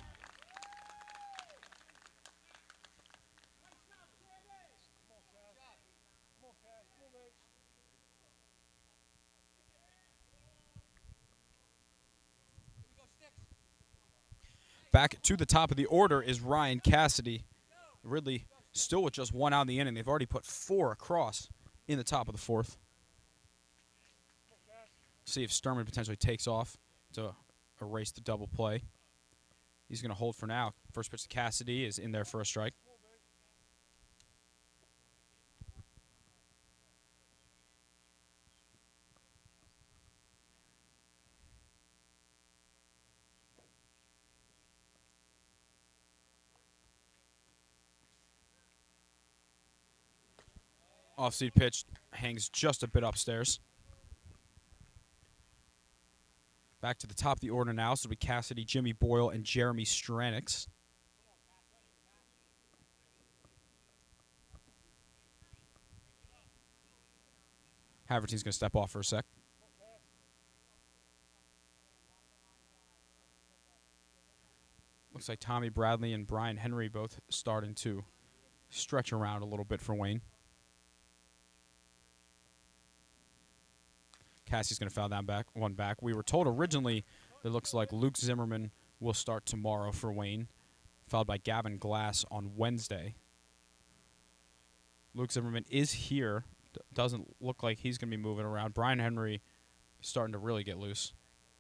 Back to the top of the order is Ryan Cassidy. Ridley still with just 1 out in the inning. They've already put 4 across in the top of the 4th. See if Sturman potentially takes off to erase the double play. He's going to hold for now. First pitch to Cassidy is in there for a strike. Off-speed pitch hangs just a bit upstairs. Back to the top of the order now. So it'll be Cassidy, Jimmy Boyle, and Jeremy Stranix. Havertine's going to step off for a sec. Looks like Tommy Bradley and Brian Henry both starting to stretch around a little bit for Wayne. Cassie's going to foul that one back. We were told originally that it looks like Luke Zimmerman will start tomorrow for Wayne, followed by Gavin Glass on Wednesday. Luke Zimmerman is here. Doesn't look like he's going to be moving around. Brian Henry is starting to really get loose,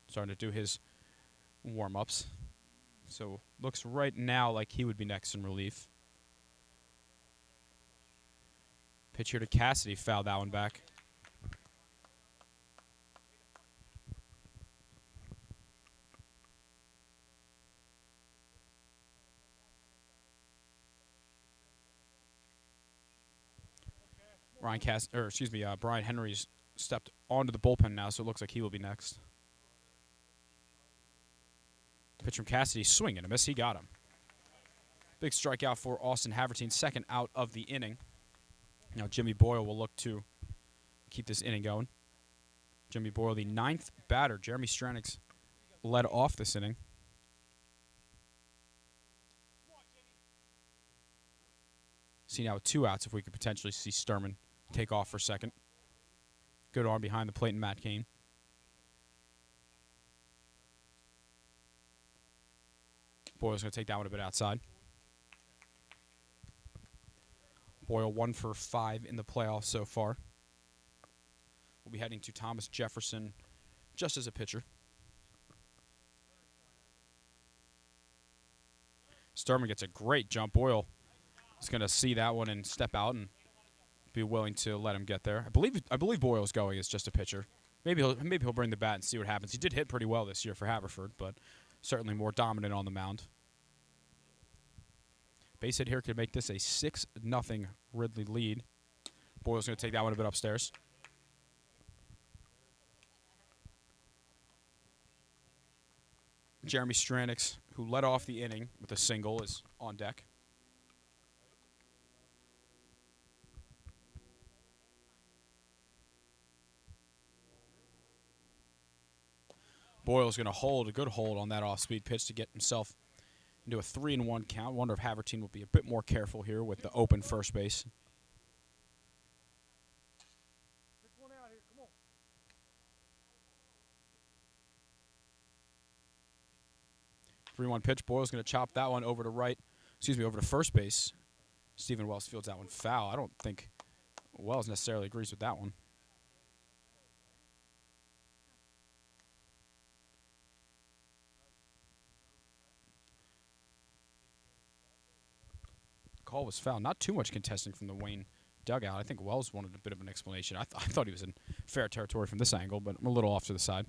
starting to do his warm-ups. So looks right now like he would be next in relief. Pitch here to Cassidy, foul that one back. Brian Henry's stepped onto the bullpen now, so it looks like he will be next. Pitch from Cassidy, swing and a miss. He got him. Big strikeout for Austin Havertine, second out of the inning. Now Jimmy Boyle will look to keep this inning going. Jimmy Boyle, the 9th batter. Jeremy Stranix led off this inning. See now with 2 outs if we could potentially see Sturman take off for second. Good arm behind the plate and Matt Cain. Boyle's going to take that one a bit outside. Boyle 1 for 5 in the playoffs so far. We'll be heading to Thomas Jefferson just as a pitcher. Sturman gets a great jump. Boyle is going to see that one and step out and be willing to let him get there. I believe Boyle's going as just a pitcher. Maybe he'll bring the bat and see what happens. He did hit pretty well this year for Haverford, but certainly more dominant on the mound. Base hit here could make this a 6-0 Ridley lead. Boyle's going to take that one a bit upstairs. Jeremy Stranix, who led off the inning with a single, is on deck. Boyle's going to hold a good hold on that off-speed pitch to get himself into a 3-1 count. Wonder if Havertine will be a bit more careful here with the open first base. Pick one out here. Come on. 3-1 pitch. Boyle's going to chop that one over to first base. Stephen Wells fields that one foul. I don't think Wells necessarily agrees with that one. Call was foul. Not too much contesting from the Wayne dugout. I think Wells wanted a bit of an explanation. I thought he was in fair territory from this angle, but I'm a little off to the side.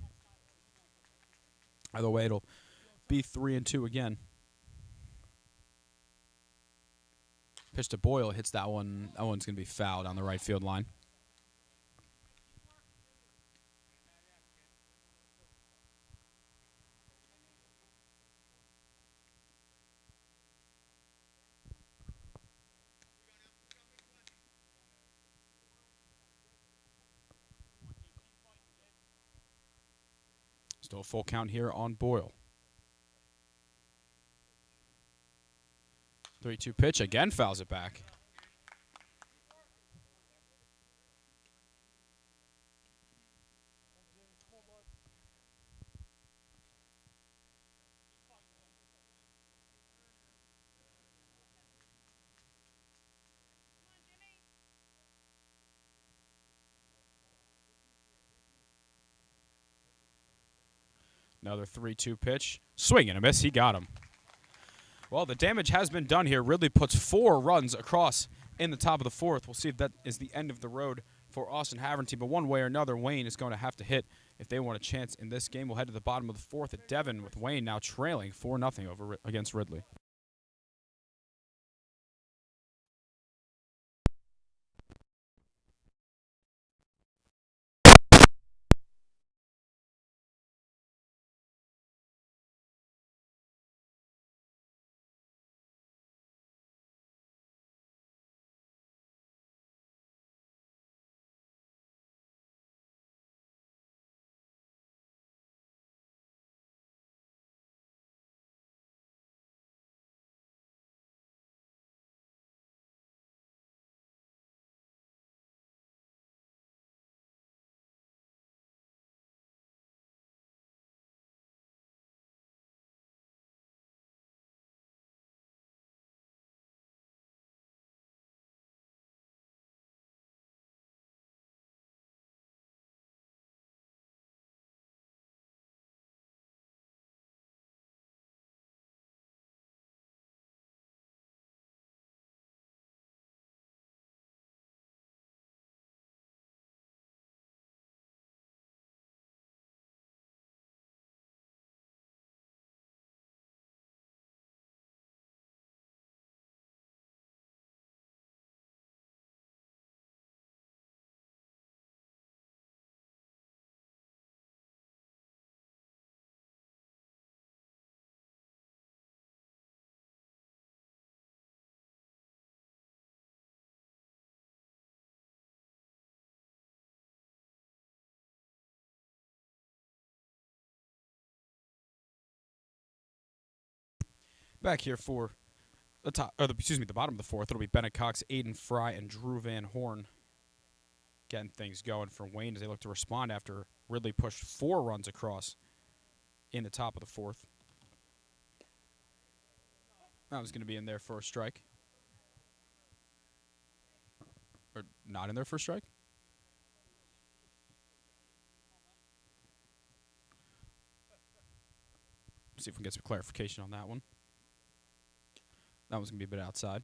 Either way, it'll be 3-2 again. Pitch to Boyle, hits that one. That one's going to be fouled on the right field line. Still a full count here on Boyle. 3-2 pitch, again fouls it back. Another 3-2 pitch. Swing and a miss. He got him. Well, the damage has been done here. Ridley puts 4 runs across in the top of the 4th. We'll see if that is the end of the road for Austin Havertine. But one way or another, Wayne is going to have to hit if they want a chance in this game. We'll head to the bottom of the 4th at Devon with Wayne now trailing 4-0 against Ridley. Back here for the bottom of the fourth, it'll be Bennett Cox, Aiden Fry, and Drew Van Horn getting things going for Wayne as they look to respond after Ridley pushed 4 runs across in the top of the fourth. That was going to be in there for a strike. Or not in there for a strike? See if we can get some clarification on that one. That was going to be a bit outside.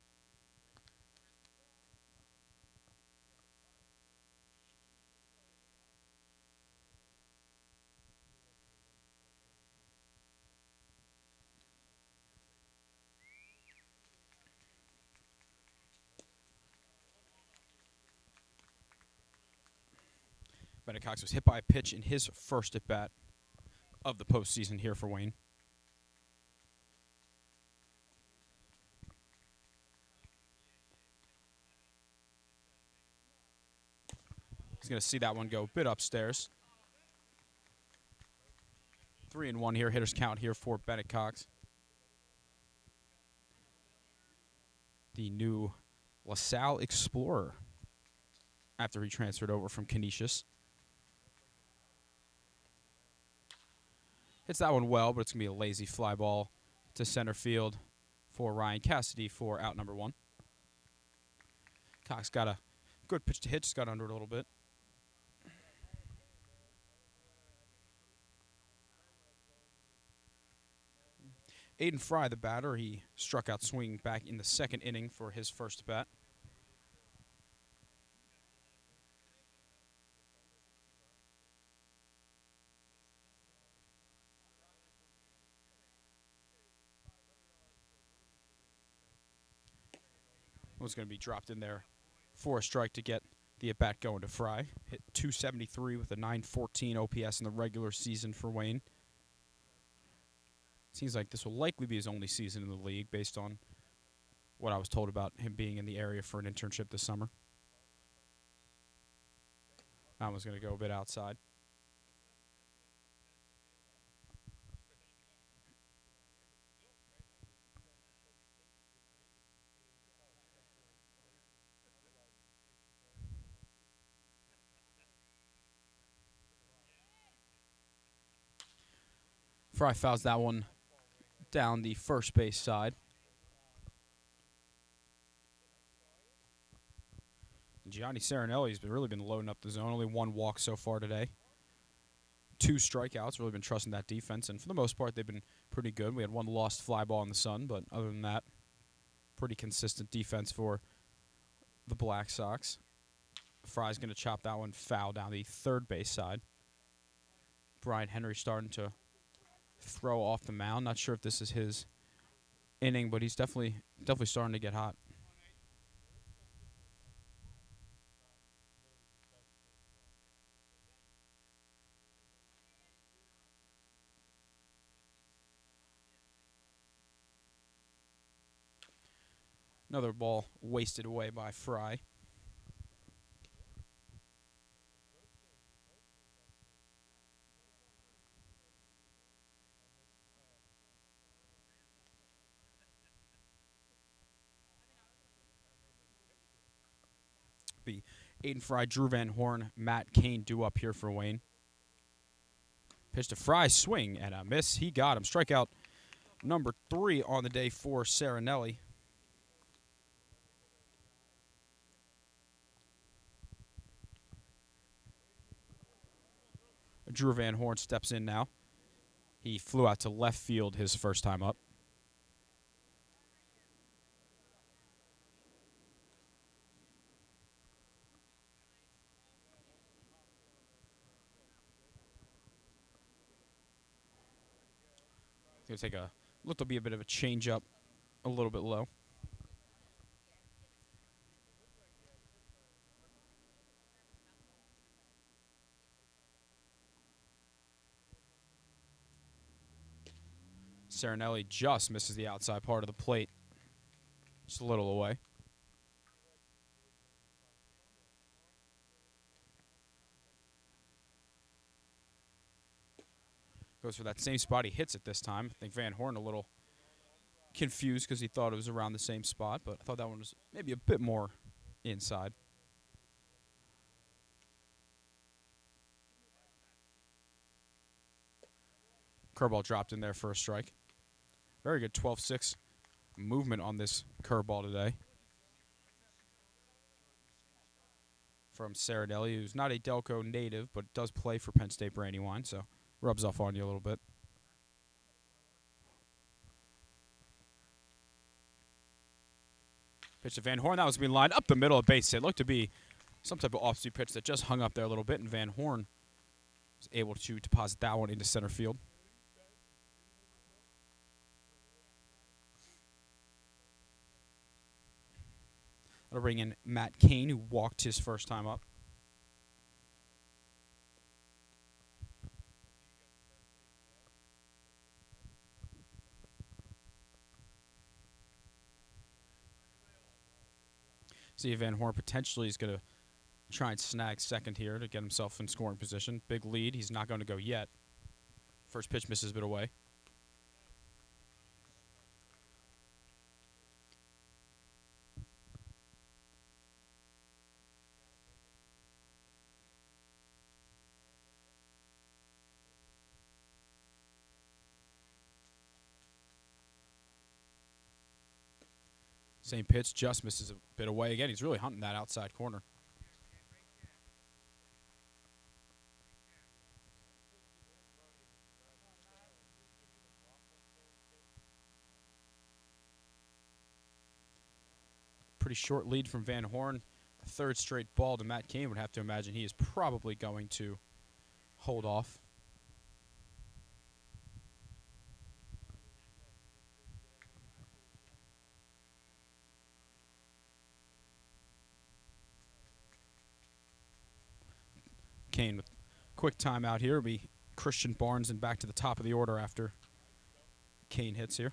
Bennett Cox was hit by a pitch in his first at-bat of the postseason here for Wayne. He's going to see that one go a bit upstairs. 3-1 here, hitters count here for Bennett Cox. The new LaSalle Explorer after he transferred over from Canisius. Hits that one well, but it's going to be a lazy fly ball to center field for Ryan Cassidy for out number 1. Cox got a good pitch to hit, just got under it a little bit. Aiden Fry, the batter, he struck out swinging back in the second inning for his first bat. Was going to be dropped in there for a strike to get the at-bat going to Fry. Hit .273 with a .914 OPS in the regular season for Wayne. Seems like this will likely be his only season in the league based on what I was told about him being in the area for an internship this summer. That one's going to go a bit outside. Fry fouls that one down the first base side. Gianni Serenelli's really been loading up the zone. Only 1 walk so far today. 2 strikeouts. Really been trusting that defense. And for the most part, they've been pretty good. We had 1 lost fly ball in the sun, but other than that, pretty consistent defense for the Black Sox. Fry's going to chop that one foul down the third base side. Brian Henry starting to throw off the mound. Not sure if this is his inning, but he's definitely starting to get hot. Another ball wasted away by Fry. The Aiden Fry, Drew Van Horn, Matt Cain do up here for Wayne. Pitch to Fry, swing and a miss. He got him. Strikeout number 3 on the day for Serenelli. Drew Van Horn steps in now. He flew out to left field his first time up. Going to take look to be a bit of a change up, a little bit low. Serenelli just misses the outside part of the plate. Just a little away. Goes for that same spot he hits it this time. I think Van Horn a little confused because he thought it was around the same spot, but I thought that one was maybe a bit more inside. Curveball dropped in there for a strike. Very good 12-6 movement on this curveball today from Serenelli, who's not a Delco native, but does play for Penn State Brandywine, so rubs off on you a little bit. Pitch to Van Horn. That was being lined up the middle of base hit. Looked to be some type of off-speed pitch that just hung up there a little bit, and Van Horn was able to deposit that one into center field. That'll bring in Matt Cain, who walked his first time up. See if Van Horn potentially is going to try and snag second here to get himself in scoring position. Big lead. He's not going to go yet. First pitch misses a bit away. Same pitch, just misses a bit away. Again, he's really hunting that outside corner. Pretty short lead from Van Horn. A third straight ball to Matt Cain. Would have to imagine he is probably going to hold off. Cain with quick timeout here. It'll be Christian Barnes and back to the top of the order after Cain hits here.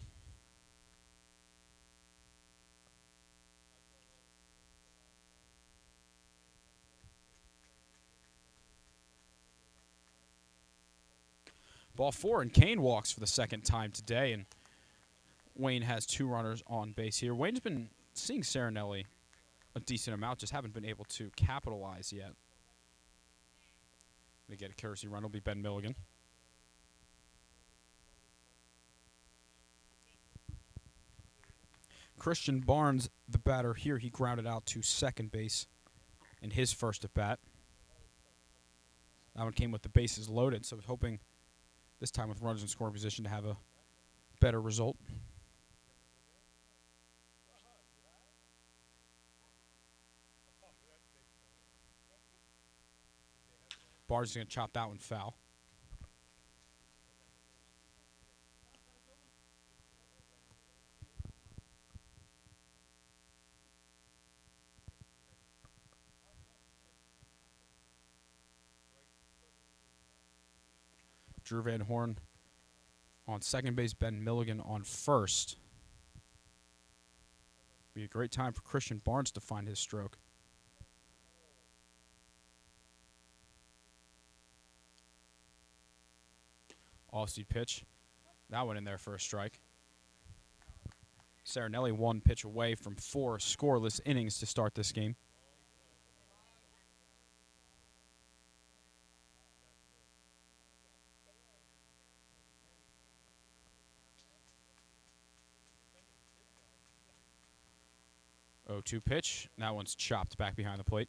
Ball four, and Cain walks for the second time today, and Wayne has two runners on base here. Wayne's been seeing Serenelli a decent amount, just haven't been able to capitalize yet. They get a courtesy run. It'll be Ben Milligan. Christian Barnes, the batter here, he grounded out to second base in his first at bat. That one came with the bases loaded, so I was hoping this time with runners in scoring position to have a better result. Barnes is going to chop that one foul. Drew Van Horn on second base, Ben Milligan on first. Be a great time for Christian Barnes to find his stroke. Off-speed pitch. That one in there for a strike. Serenelli one pitch away from 4 scoreless innings to start this game. Oh, 2 pitch. That one's chopped back behind the plate.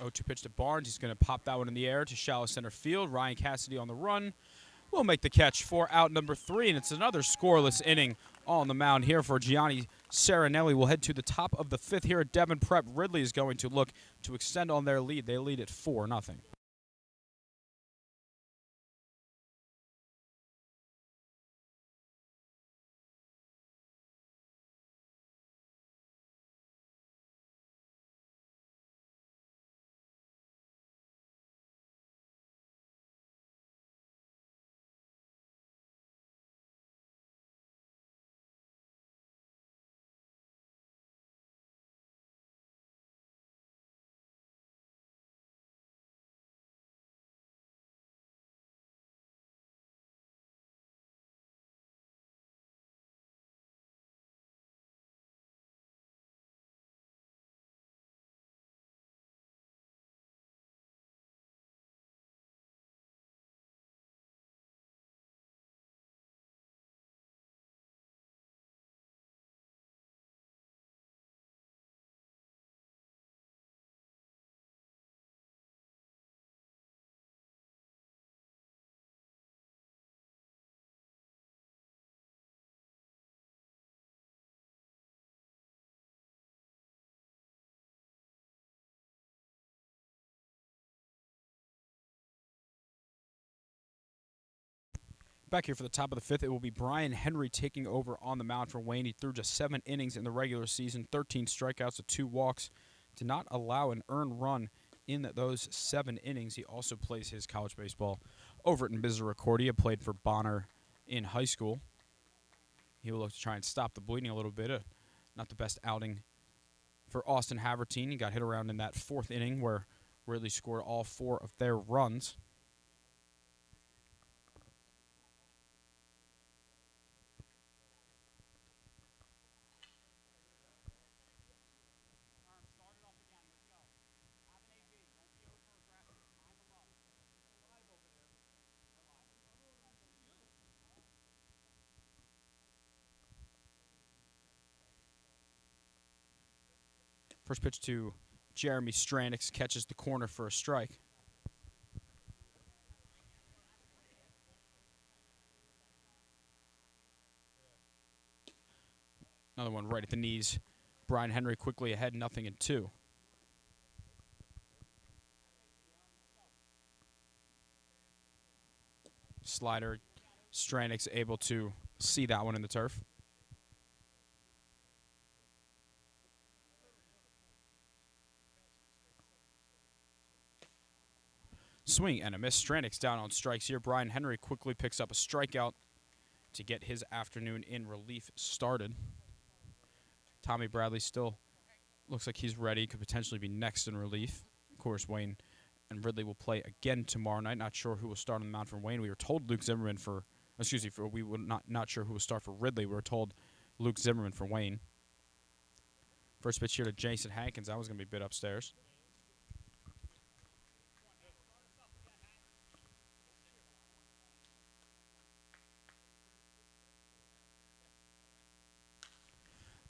Oh, 2 pitch to Barnes. He's going to pop that one in the air to shallow center field. Ryan Cassidy on the run will make the catch for out number 3, and it's another scoreless inning on the mound here for Gianni Serenelli. We'll head to the top of the 5th here at Devon Prep. Ridley is going to look to extend on their lead. They lead at 4-0. Back here for the top of the fifth, it will be Brian Henry taking over on the mound for Wayne. He threw just 7 innings in the regular season, 13 strikeouts with 2 walks. Did not allow an earned run in those 7 innings. He also plays his college baseball over at Misericordia, played for Bonner in high school. He will look to try and stop the bleeding a little bit. Not the best outing for Austin Havertine. He got hit around in that 4th inning where Ridley scored all 4 of their runs. First pitch to Jeremy Stranix, catches the corner for a strike. Another one right at the knees. Brian Henry quickly ahead, 0-2. Slider, Stranix able to see that one in the turf. Swing and a miss. Stranix down on strikes here. Brian Henry quickly picks up a strikeout to get his afternoon in relief started. Tommy Bradley still looks like he's ready. Could potentially be next in relief. Of course, Wayne and Ridley will play again tomorrow night. Not sure who will start on the mound for Wayne. We were told Luke Zimmerman we were not sure who will start for Ridley. We were told Luke Zimmerman for Wayne. First pitch here to Jason Hankins. That was going to be bit upstairs.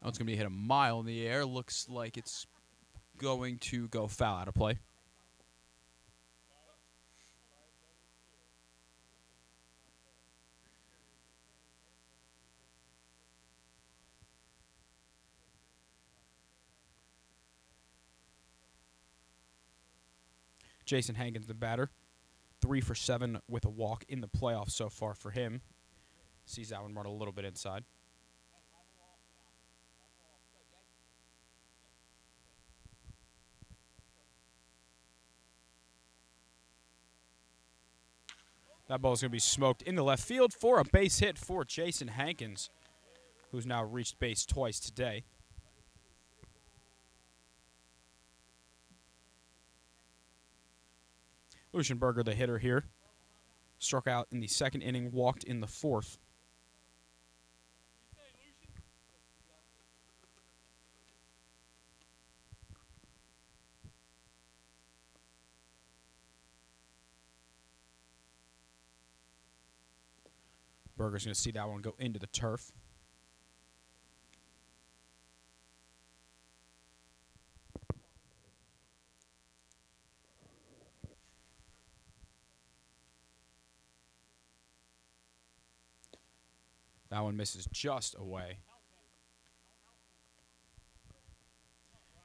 That one's going to be hit a mile in the air. Looks like it's going to go foul out of play. Jason Hankins, the batter. 3 for 7 with a walk in the playoffs so far for him. Sees that one run a little bit inside. That ball is going to be smoked into left field for a base hit for Jason Hankins, who's now reached base twice today. Lucienberger, the hitter here, struck out in the 2nd inning, walked in the 4th. Berger's going to see that one go into the turf. That one misses just away.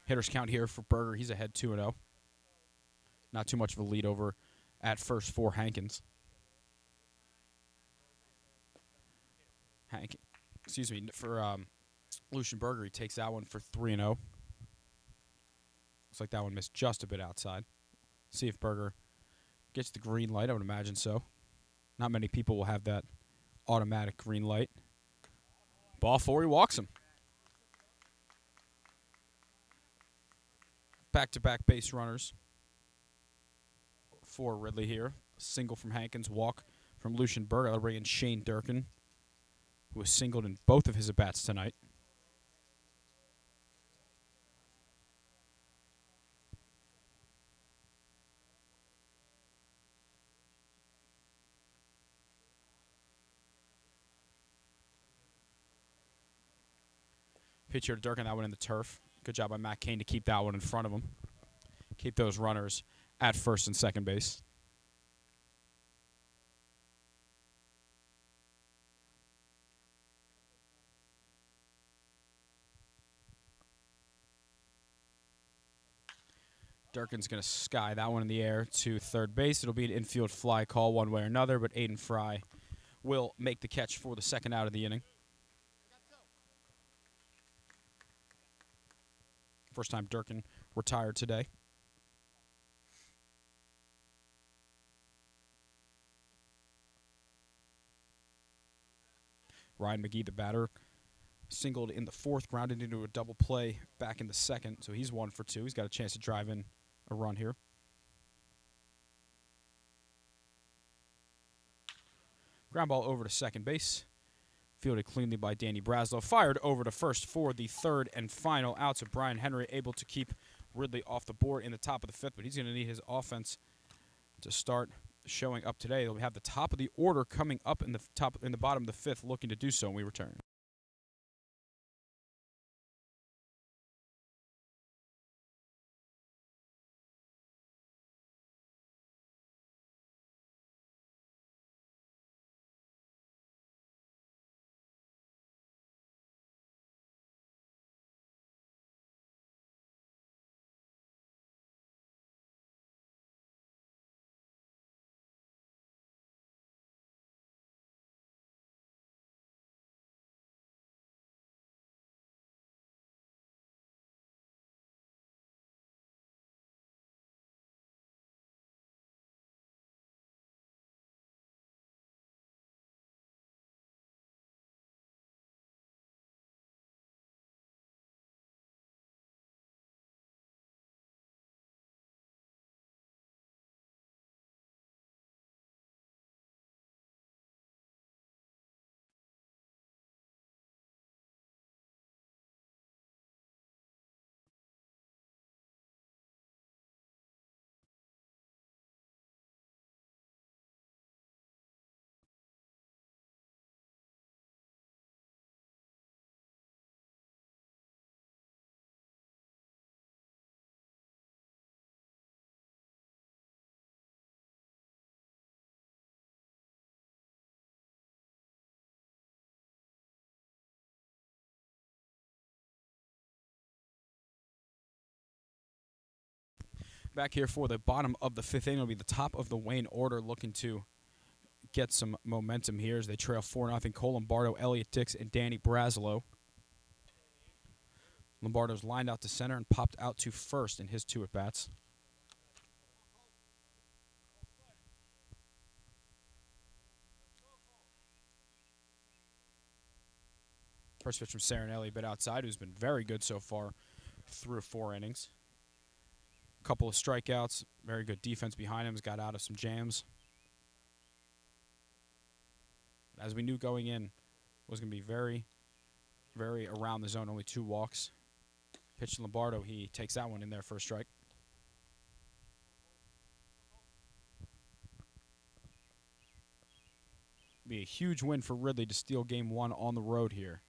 Hitters count here for Berger. He's ahead 2-0. Not too much of a lead over at first for Hankins. For Lucienberger, he takes that one for 3-0. Looks like that one missed just a bit outside. See if Berger gets the green light. I would imagine so. Not many people will have that automatic green light. Ball 4, he walks him. Back-to-back base runners for Ridley here. Single from Hankins, walk from Lucienberger. That'll bring in Shane Durkin, who was singled in both of his at-bats tonight. Pitch here to Durkin, that one in the turf. Good job by Matt Cain to keep that one in front of him. Keep those runners at first and second base. Durkin's going to sky that one in the air to third base. It'll be an infield fly call one way or another, but Aiden Fry will make the catch for the second out of the inning. First time Durkin retired today. Ryan McGee, the batter, singled in the fourth, grounded into a double play back in the second, so he's 1 for 2. He's got a chance to drive in a run here. Ground ball over to second base. Fielded cleanly by Danny Braslow. Fired over to first for the third and final out. So Brian Henry able to keep Ridley off the board in the top of the fifth, but he's going to need his offense to start showing up today. They'll have the top of the order coming up in the bottom of the fifth, looking to do so when we return. Back here for the bottom of the fifth inning will be the top of the Wayne order, looking to get some momentum here as they trail 4-0. Cole Lombardo, Elliott Dix, and Danny Braslow. Lombardo's lined out to center and popped out to first in his 2 at-bats. First pitch from Serenelli, a bit outside, who's been very good so far through 4 innings. A couple of strikeouts, very good defense behind him, has got out of some jams. As we knew going in, was going to be very, very around the zone, only 2 walks. Pitch to Lombardo, he takes that one in there for a strike. Be a huge win for Ridley to steal game 1 on the road here.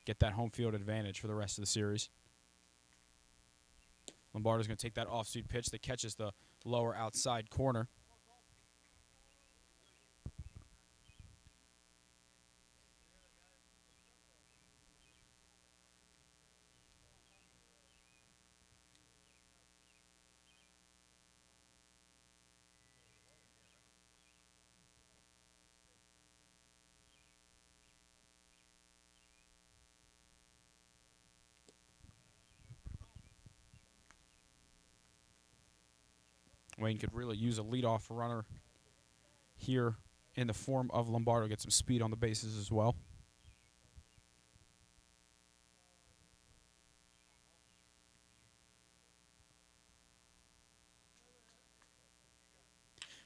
Get that home field advantage for the rest of the series. Lombardo's going to take that off-speed pitch that catches the lower outside corner. Wayne could really use a leadoff runner here in the form of Lombardo. Get some speed on the bases as well.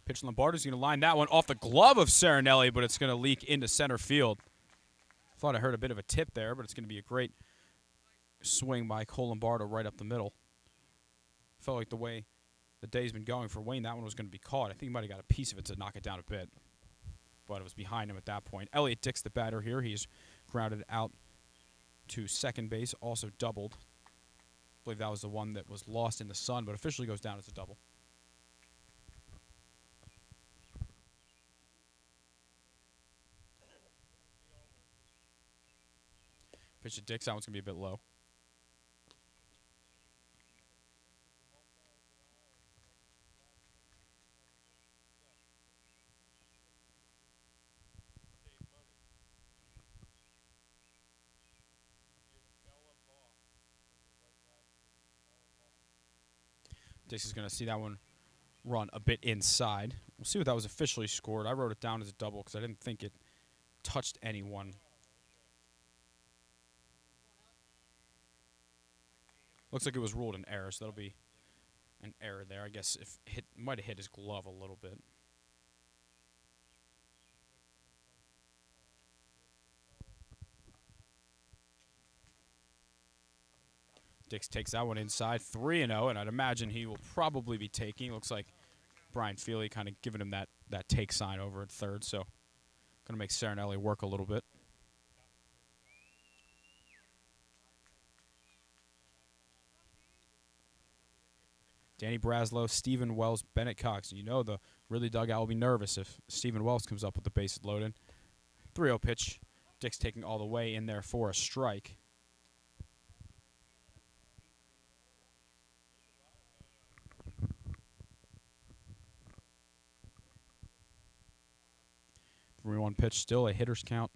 Pitch Lombardo's going to line that one off the glove of Serenelli, but it's going to leak into center field. Thought I heard a bit of a tip there, but it's going to be a great swing by Cole Lombardo right up the middle. Felt like the way the day's been going for Wayne, that one was going to be caught. I think he might have got a piece of it to knock it down a bit, but it was behind him at that point. Elliott Dix, the batter here. He's grounded out to second base, also doubled. I believe that was the one that was lost in the sun, but officially goes down as a double. Pitch to Dix, that one's going to be a bit low. Dix is going to see that one run a bit inside. We'll see what that was officially scored. I wrote it down as a double because I didn't think it touched anyone. Looks like it was ruled an error, so that'll be an error there. I guess if might have hit his glove a little bit. Dix takes that one inside, 3-0, and I'd imagine he will probably be taking. Looks like Brian Feely kind of giving him that take sign over at third, so going to make Serenelli work a little bit. Danny Braslow, Stephen Wells, Bennett Cox. You know the Ridley dugout will be nervous if Stephen Wells comes up with the bases loaded. 3-0 pitch. Dix taking all the way in there for a strike. Three-one pitch, still a hitter's count.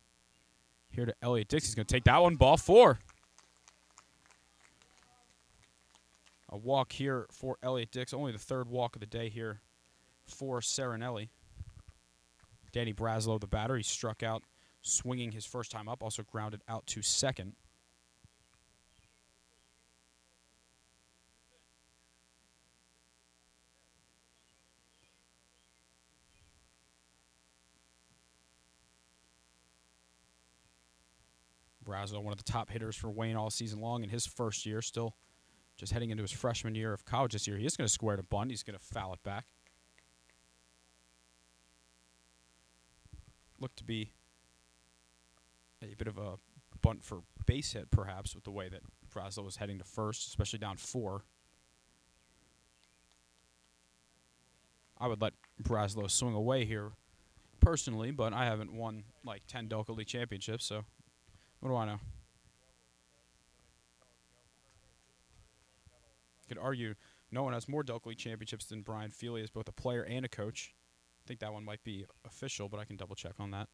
Here to Elliott Dix. He's going to take that one. Ball 4. A walk here for Elliott Dix. Only the third walk of the day here for Serenelli. Danny Braslow, the batter. He struck out swinging his first time up. Also grounded out to second. Braslow, one of the top hitters for Wayne all season long in his first year, still just heading into his freshman year of college this year. He is going to square to bunt. He's going to foul it back. Looked to be a bit of a bunt for base hit, perhaps, with the way that Braslow was heading to first, especially down 4. I would let Braslow swing away here personally, but I haven't won like 10 Delco League championships, so what do I know? Could argue no one has more Delco League championships than Brian Feely as both a player and a coach. I think that one might be official, but I can double check on that.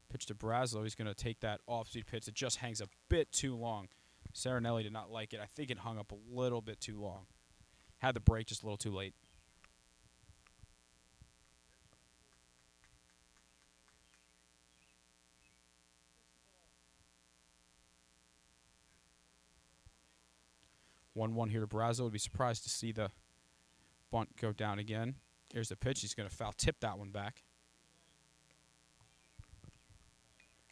Pitch to Braslow. He's going to take that off-speed pitch. It just hangs a bit too long. Serenelli did not like it. I think it hung up a little bit too long. Had the break just a little too late. One here to Braslow. Would be surprised to see the bunt go down again. Here's the pitch. He's going to foul tip that one back.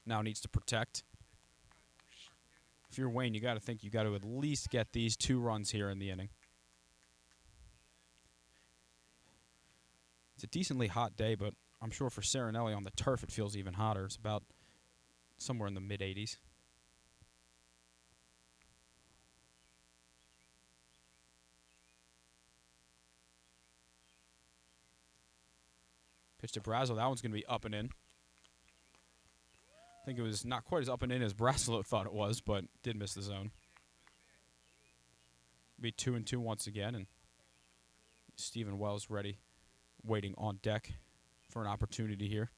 Now needs to protect. If you're Wayne, you got to think you got to at least get these 2 runs here in the inning. It's a decently hot day, but I'm sure for Serenelli on the turf it feels even hotter. It's about somewhere in the mid-80s. Pitch to Braslow. That one's going to be up and in. I think it was not quite as up and in as Braslow thought it was, but did miss the zone. Be 2-2 once again, and Stephen Wells ready, waiting on deck for an opportunity here.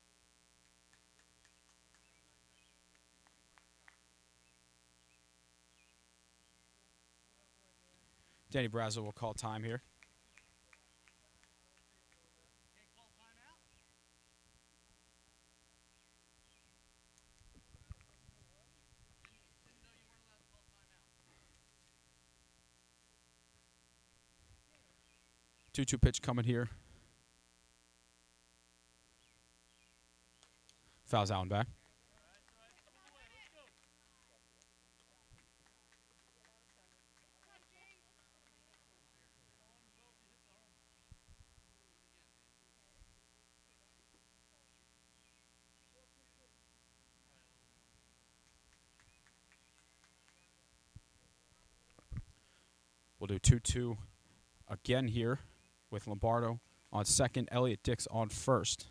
Danny Braslow will call time here. Two-two pitch coming here. Fouls that one back. We'll do 2-2 again here with Lombardo on second, Elliott Dix on first.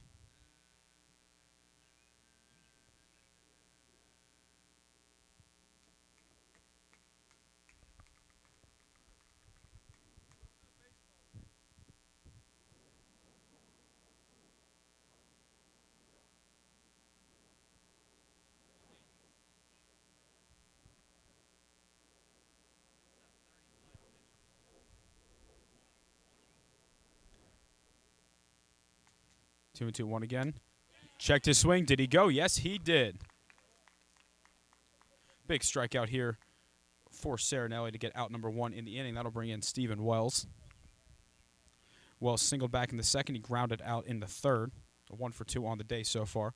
2-2-1 again. Checked his swing. Did he go? Yes, he did. Big strikeout here for Serenelli to get out number 1 in the inning. That'll bring in Stephen Wells. Wells singled back in the second. He grounded out in the third. A 1 for 2 on the day so far.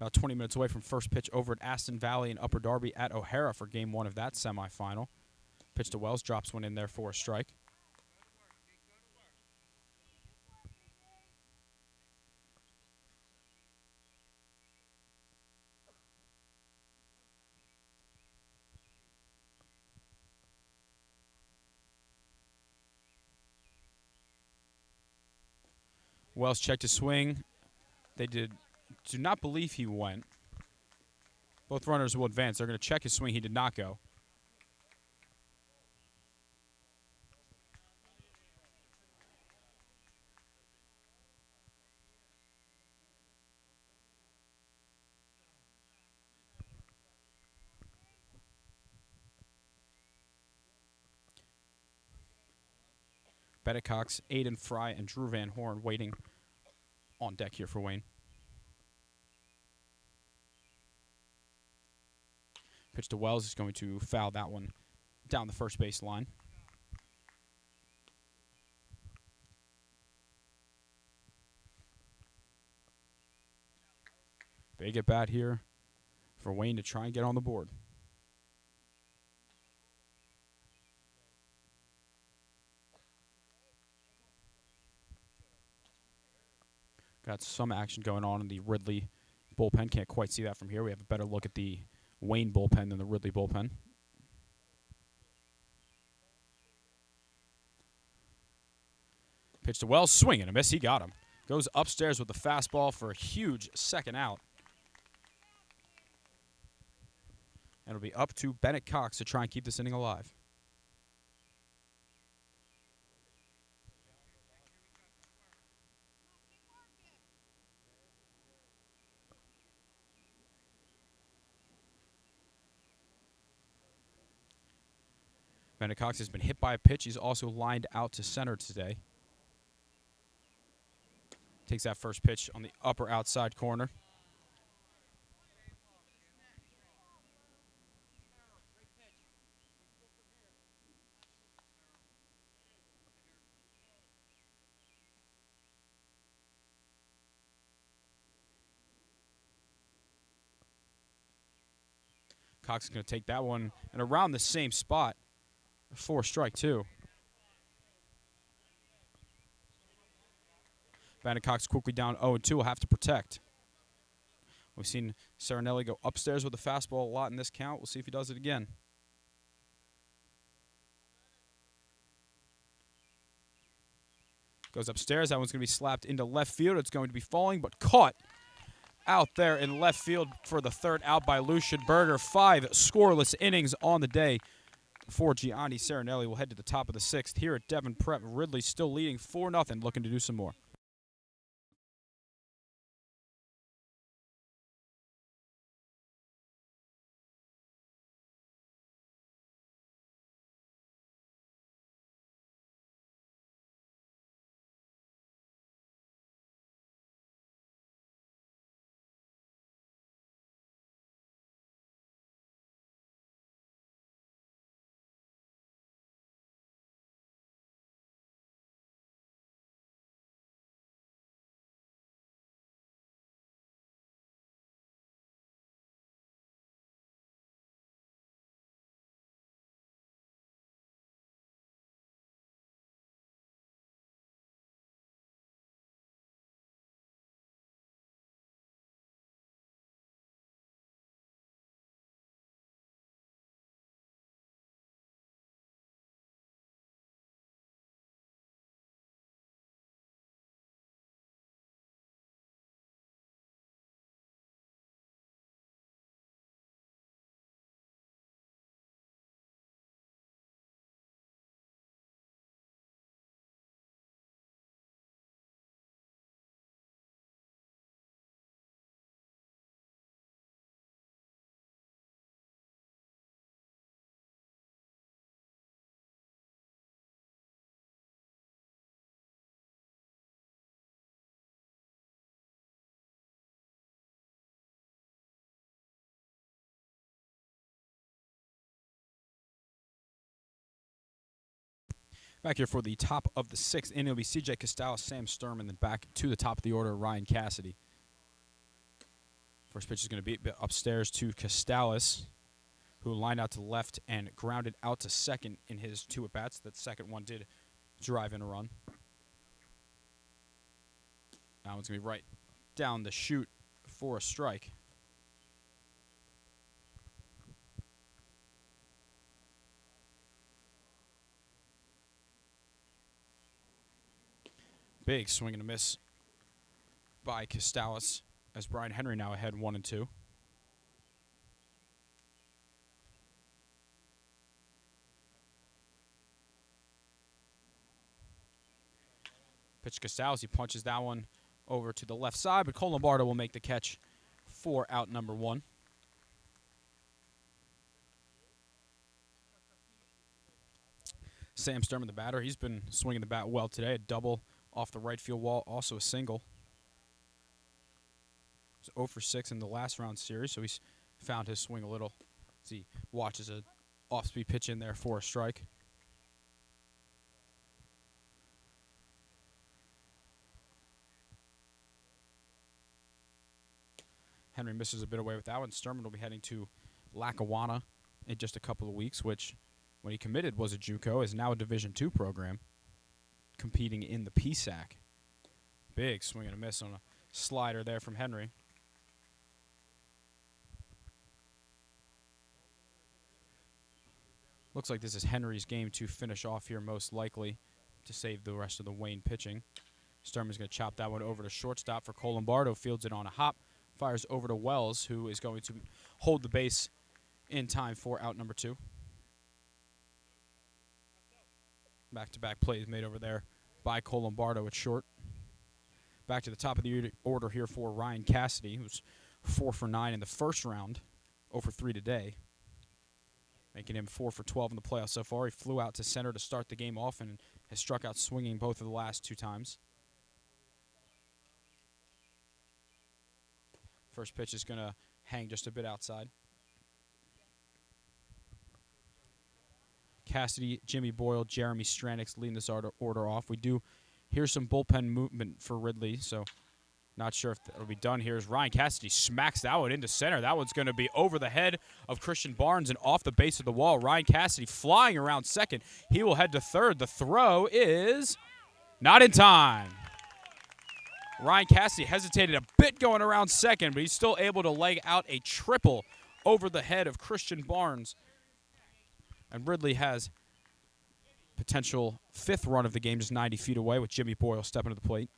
About 20 minutes away from first pitch over at Aston Valley in Upper Darby at O'Hara for Game 1 of that semifinal. Pitch to Wells, drops one in there for a strike. Wells checked his swing. They do not believe he went. Both runners will advance. They're going to check his swing. He did not go. Bennett Cox, Aiden Fry, and Drew Van Horn waiting on deck here for Wayne. Pitch to Wells is going to foul that one down the first base line. Big at bat here for Wayne to try and get on the board. Got some action going on in the Ridley bullpen. Can't quite see that from here. We have a better look at the Wayne bullpen than the Ridley bullpen. Pitch to Wells, swing and a miss. He got him. Goes upstairs with the fastball for a huge second out. And it'll be up to Bennett Cox to try and keep this inning alive. Bennett Cox has been hit by a pitch. He's also lined out to center today. Takes that first pitch on the upper outside corner. Cox is going to take that one and around the same spot for strike 2. Bennett Cox quickly down 0-2. Will have to protect. We've seen Serenelli go upstairs with the fastball a lot in this count. We'll see if he does it again. Goes upstairs. That one's going to be slapped into left field. It's going to be falling, but caught out there in left field for the third out by Lucian Berger. 5 scoreless innings on the day for Gianni Serenelli. We'll head to the top of the 6th here at Devon Prep. Ridley still leading 4-0, looking to do some more. Back here for the top of the 6th inning, it'll be C.J. Costello, Sam Sturm, and then back to the top of the order, Ryan Cassidy. First pitch is going to be upstairs to Costello, who lined out to left and grounded out to second in his 2 at-bats. That second one did drive in a run. That one's going to be right down the chute for a strike. Big swing and a miss by Costello, as Brian Henry now ahead 1-2. Pitch Costello, he punches that one over to the left side, but Cole Lombardo will make the catch for out number 1. Sam Sturm, the batter, he's been swinging the bat well today. A double off the right field wall, also a single. He was 0 for 6 in the last round series, so he's found his swing a little as he watches a off-speed pitch in there for a strike. Henry misses a bit away with that one. Sturman will be heading to Lackawanna in just a couple of weeks, which, when he committed, was a JUCO, is now a Division II program, competing in the PSAC. Big swing and a miss on a slider there from Henry. Looks like this is Henry's game to finish off here, most likely, to save the rest of the Wayne pitching. Sturman's going to chop that one over to shortstop for Cole Lombardo. Fields it on a hop. Fires over to Wells, who is going to hold the base in time for out number 2. Back-to-back plays made over there by Cole Lombardo at short. Back to the top of the order here for Ryan Cassidy, who's 4 for 9 in the first round, 0 for 3 today, making him 4 for 12 in the playoffs so far. He flew out to center to start the game off and has struck out swinging both of the last 2 times. First pitch is going to hang just a bit outside. Cassidy, Jimmy Boyle, Jeremy Stranix leading this order off. We do hear some bullpen movement for Ridley, so not sure if that'll be done here. As Ryan Cassidy smacks that one into center. That one's going to be over the head of Christian Barnes and off the base of the wall. Ryan Cassidy flying around second. He will head to third. The throw is not in time. Ryan Cassidy hesitated a bit going around second, but he's still able to leg out a triple over the head of Christian Barnes. And Ridley has potential 5th run of the game, just 90 feet away, with Jimmy Boyle stepping to the plate.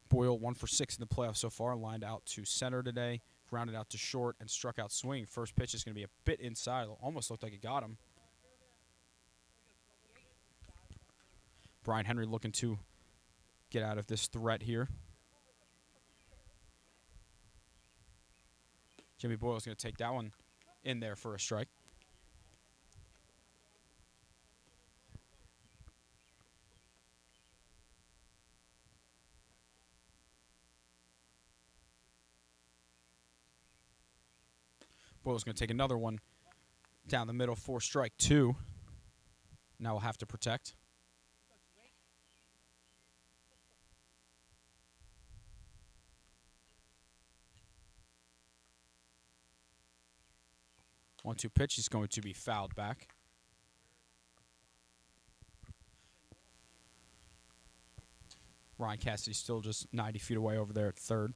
Boyle 1 for 6 in the playoffs so far, lined out to center today, grounded out to short, and struck out swinging. First pitch is going to be a bit inside. It almost looked like it got him. Brian Henry looking to get out of this threat here. Jimmy Boyle's going to take that one in there for a strike. Boyle's going to take another one down the middle for strike 2. Now we'll have to protect. One-two pitch. He's going to be fouled back. Ryan Cassidy still just 90 feet away over there at third.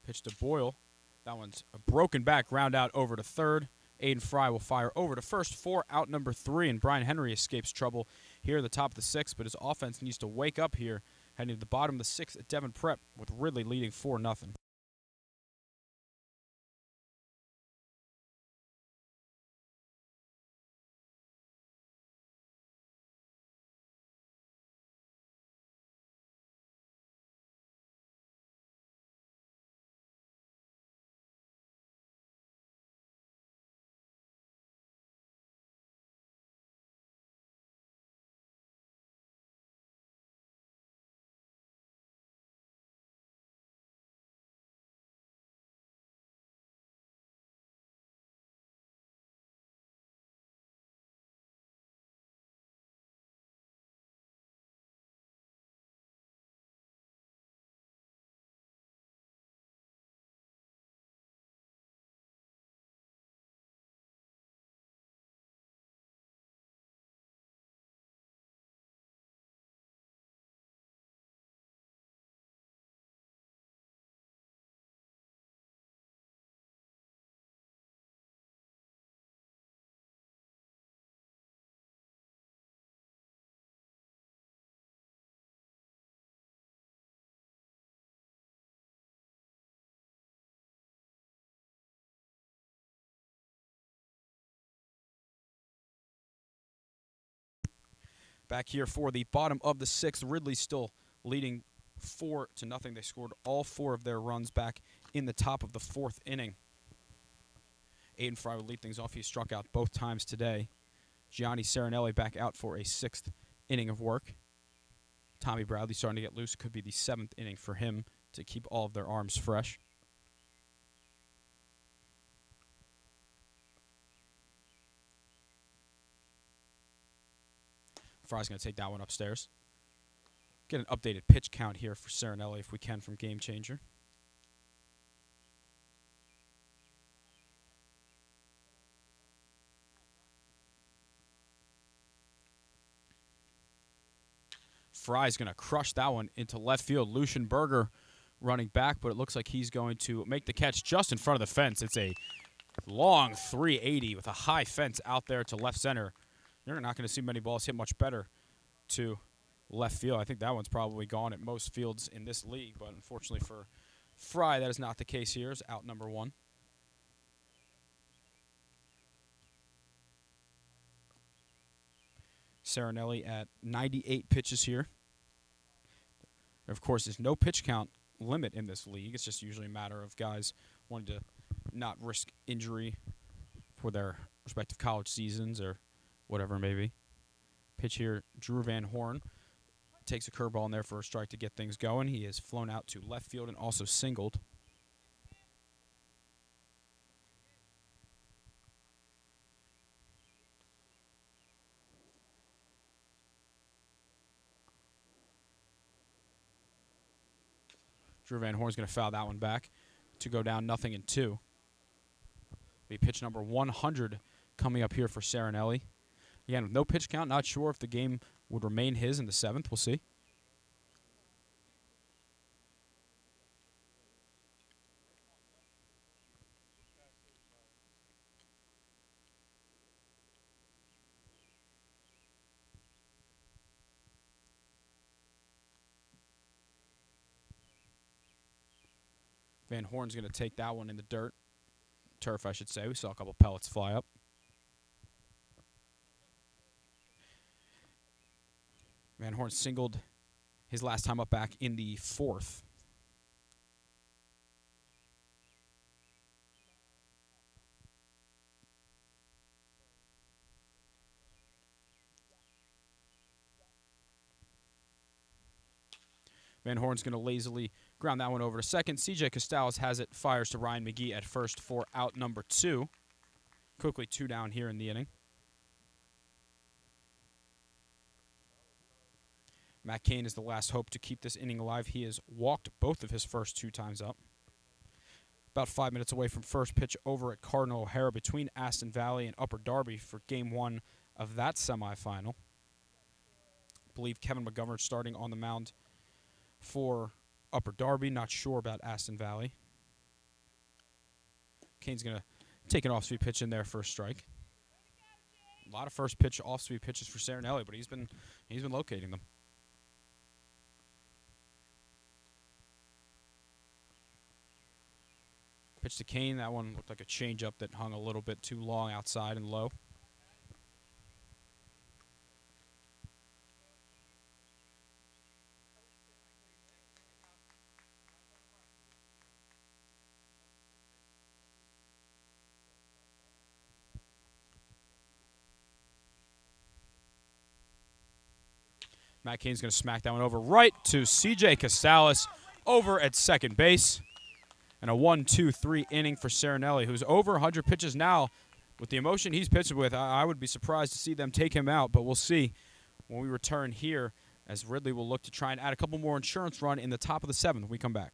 Pitch to Boyle. That one's a broken back, ground out over to third. Aiden Fry will fire over to first for out number 3, and Brian Henry escapes trouble here at the top of the 6th, but his offense needs to wake up here, heading to the bottom of the 6th at Devon Prep, with Ridley leading 4-0. Back here for the bottom of the sixth, Ridley still leading 4-0. They scored all 4 of their runs back in the top of the 4th inning. Aiden Fry would lead things off. He struck out both times today. Gianni Serenelli back out for a 6th inning of work. Tommy Bradley starting to get loose. Could be the 7th inning for him to keep all of their arms fresh. Fry's going to take that one upstairs. Get an updated pitch count here for Serenelli if we can from Game Changer. Fry's going to crush that one into left field. Lucian Berger running back, but it looks like he's going to make the catch just in front of the fence. It's a long 380 with a high fence out there to left center. You're not going to see many balls hit much better to left field. I think that one's probably gone at most fields in this league, but unfortunately for Fry, that is not the case here. It's out number 1. Serenelli at 98 pitches here. There, of course, is no pitch count limit in this league. It's just usually a matter of guys wanting to not risk injury for their respective college seasons or whatever it may be. Pitch here, Drew Van Horn takes a curveball in there for a strike to get things going. He has flown out to left field and also singled. Drew Van Horn's going to foul that one back to go down 0-2. Be pitch number 100 coming up here for Serenelli. Again, with no pitch count, not sure if the game would remain his in the 7th. We'll see. Van Horn's going to take that one in the dirt. Turf, I should say. We saw a couple pellets fly up. Van Horn singled his last time up back in the 4th. Van Horn's going to lazily ground that one over to second. C.J. Costales has it, fires to Ryan McGee at first for out number 2. Quickly 2 down here in the inning. Matt Cain is the last hope to keep this inning alive. He has walked both of his first 2 times up. About 5 minutes away from first pitch over at Cardinal O'Hara between Aston Valley and Upper Darby for Game 1 of that semifinal. I believe Kevin McGovern starting on the mound for Upper Darby. Not sure about Aston Valley. Cain's going to take an off-speed pitch in there for a strike. A lot of first pitch off-speed pitches for Serenelli, but he's been locating them. Pitch to Cain. That one looked like a changeup that hung a little bit too long outside and low. Matt Cain's going to smack that one over right to C.J. Costales over at second base. And a 1-2-3 inning for Serenelli, who's over 100 pitches now. With the emotion he's pitching with, I would be surprised to see them take him out, but we'll see when we return here as Ridley will look to try and add a couple more insurance run in the top of the 7th when we come back.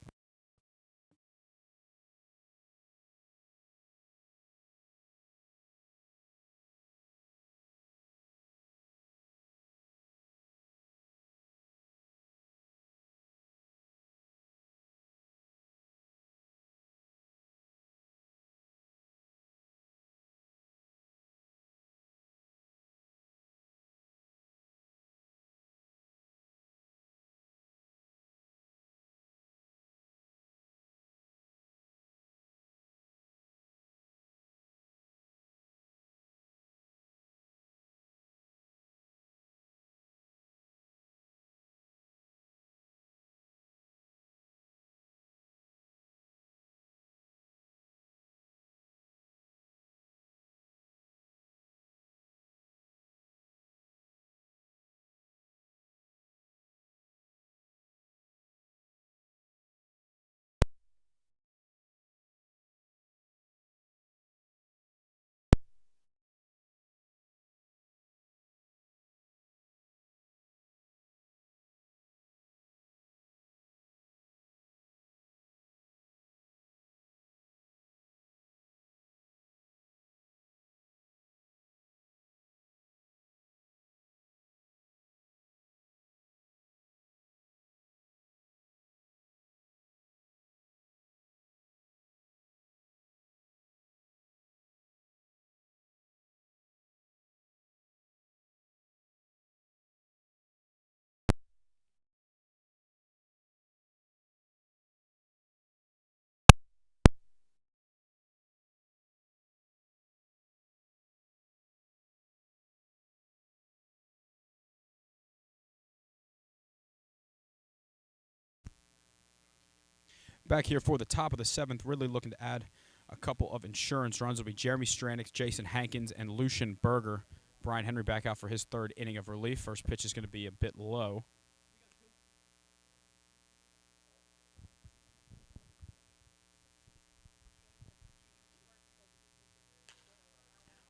Back here for the top of the 7th, Ridley looking to add a couple of insurance runs. Will be Jeremy Stranix, Jason Hankins, and Lucian Berger. Brian Henry back out for his 3rd inning of relief. First pitch is going to be a bit low.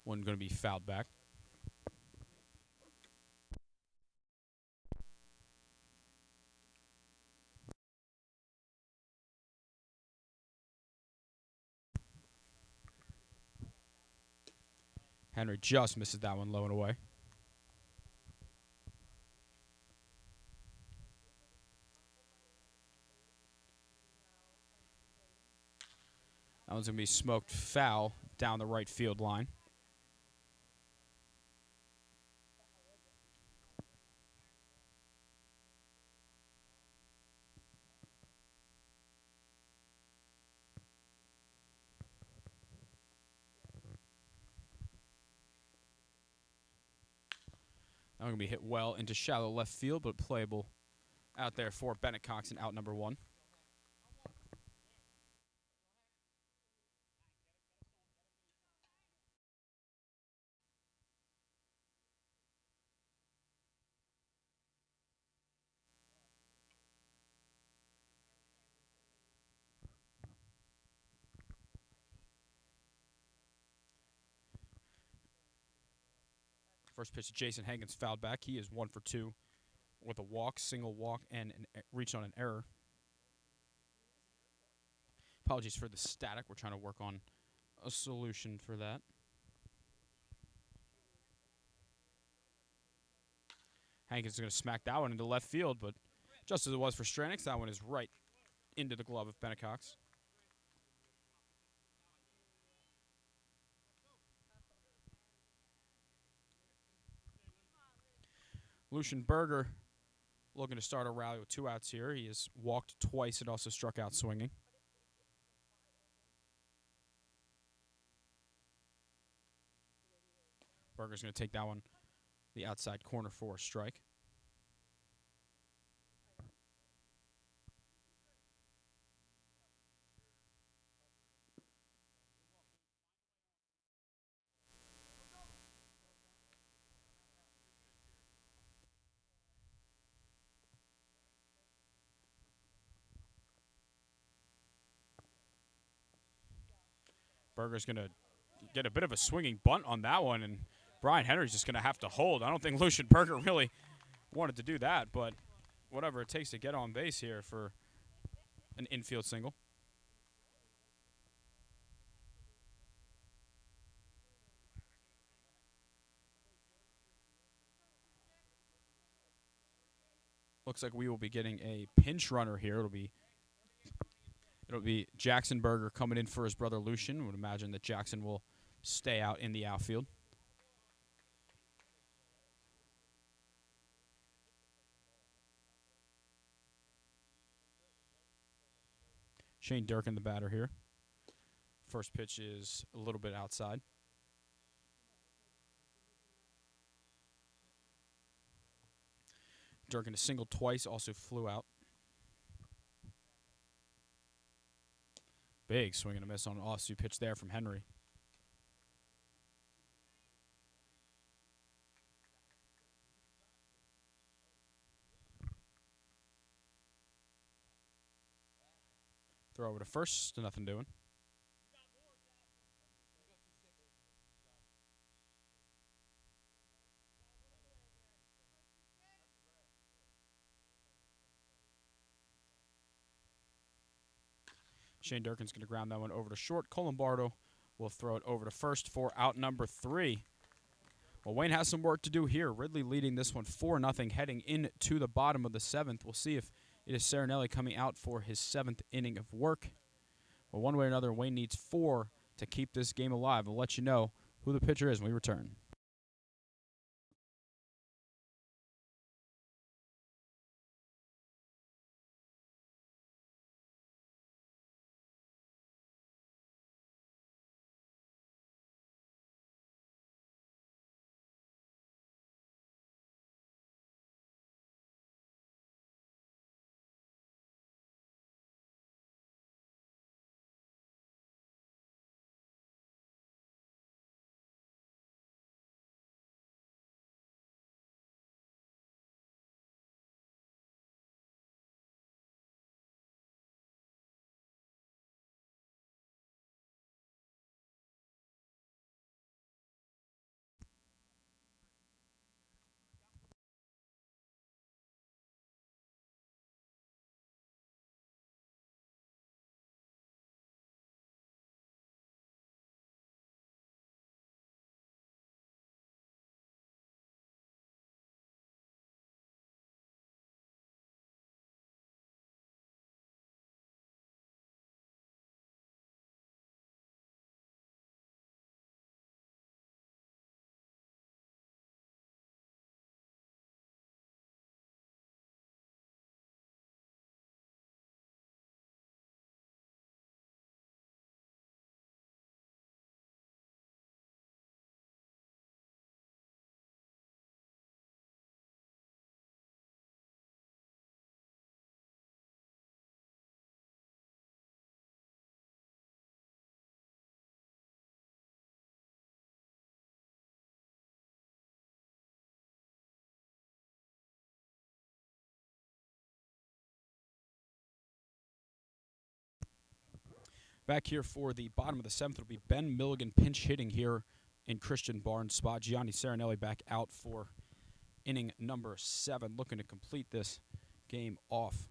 One going to be fouled back. Henry just misses that one low and away. That one's going to be smoked foul down the right field line. That one going to be hit well into shallow left field, but playable out there for Bennett Cox in out number 1. First pitch to Jason Hankins fouled back. He is 1 for 2 with a walk, single walk, and reach on an error. Apologies for the static. We're trying to work on a solution for that. Hankins is going to smack that one into left field, but just as it was for Stranix, that one is right into the glove of Bennett Cox. Lucian Berger looking to start a rally with 2 outs here. He has walked twice and also struck out swinging. Berger's going to take that one the outside corner for a strike. Berger's going to get a bit of a swinging bunt on that one, and Brian Henry's just going to have to hold. I don't think Lucian Berger really wanted to do that, but whatever it takes to get on base here for an infield single. Looks like we will be getting a pinch runner here. It'll be Jackson Berger coming in for his brother Lucian. Would imagine that Jackson will stay out in the outfield. Shane Durkin, the batter here. First pitch is a little bit outside. Durkin a single twice, also flew out. Big swing and a miss on an off-speed pitch there from Henry. Throw over to first, nothing doing. Shane Durkin's going to ground that one over to short. Colombardo will throw it over to first for out number 3. Well, Wayne has some work to do here. Ridley leading this one 4-0 heading into the bottom of the 7th. We'll see if it is Serenelli coming out for his 7th inning of work. Well, one way or another, Wayne needs 4 to keep this game alive. We'll let you know who the pitcher is when we return. Back here for the bottom of the 7th, it'll be Ben Milligan pinch hitting here in Christian Barnes' spot. Gianni Serenelli back out for inning number 7, looking to complete this game off.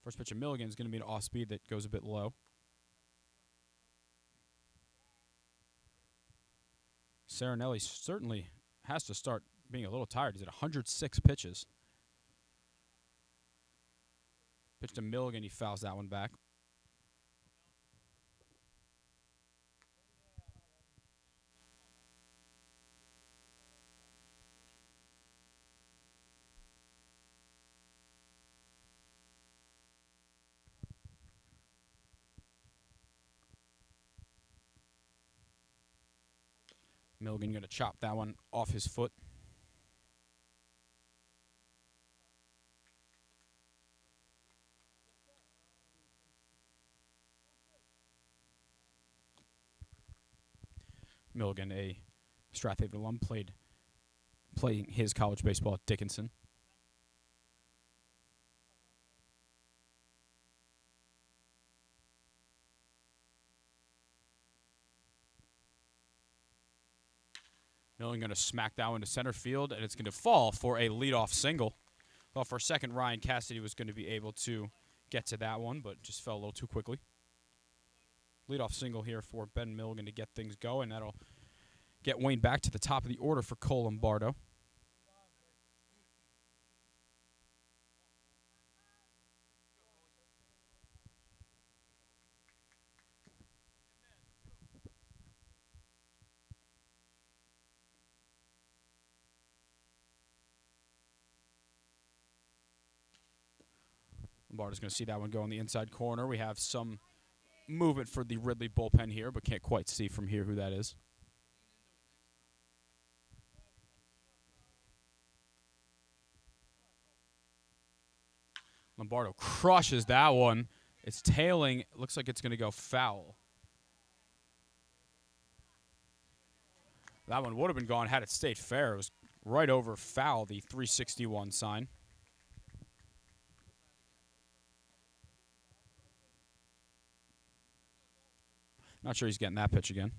First pitch of Milligan is going to be an off-speed that goes a bit low. Serenelli certainly has to start being a little tired. He's at 106 pitches. Pitch to Milligan, he fouls that one back. Milligan going to chop that one off his foot. Milligan, a Strathaven alum, playing his college baseball at Dickinson. Milligan going to smack that one to center field, and it's going to fall for a leadoff single. Well, for a second, Ryan Cassidy was going to be able to get to that one, but just fell a little too quickly. Leadoff single here for Ben Milligan to get things going. That'll get Wayne back to the top of the order for Cole Lombardo. Lombardo's going to see that one go in the inside corner. We have some movement for the Ridley bullpen here, but can't quite see from here who that is. Lombardo crushes that one. It's tailing. It looks like it's going to go foul. That one would have been gone had it stayed fair. It was right over foul, the 361 sign. Not sure he's getting that pitch again.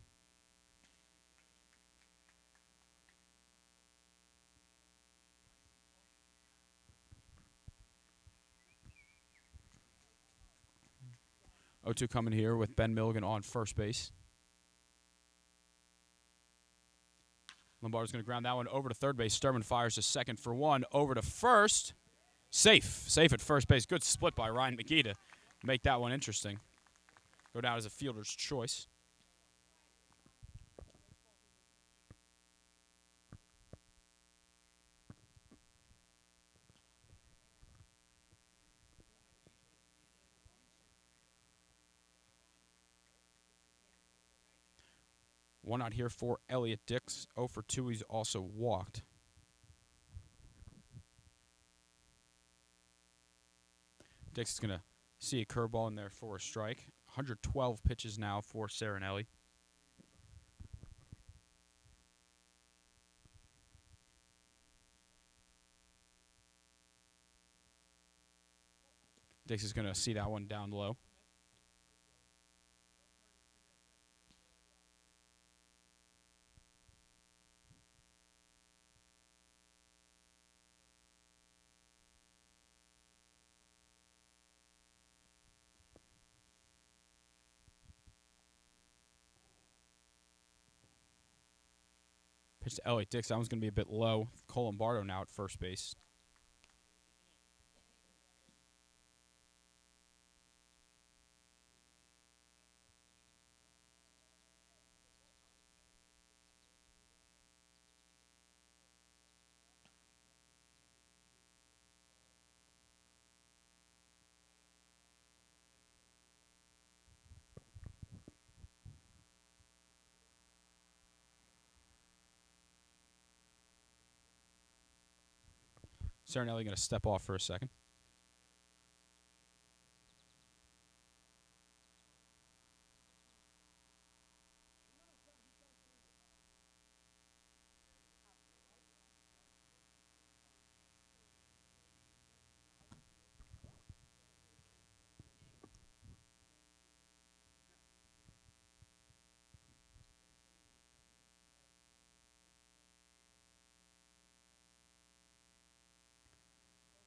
O2 coming here with Ben Milligan on first base. Lombardo's going to ground that one over to third base. Sturman fires to second for one. Over to first. Safe at first base. Good split by Ryan McGee to make that one interesting. Go down as a fielder's choice. One out here for Elliott Dix. 0 for 2. He's also walked. Dix is going to see a curveball in there for a strike. 112 pitches now for Serenelli. Dix is going to see that one down low. Pitch to Elliott Dix. That one's going to be a bit low. Cole Lombardo now at first base. Serenelli going to step off for a second.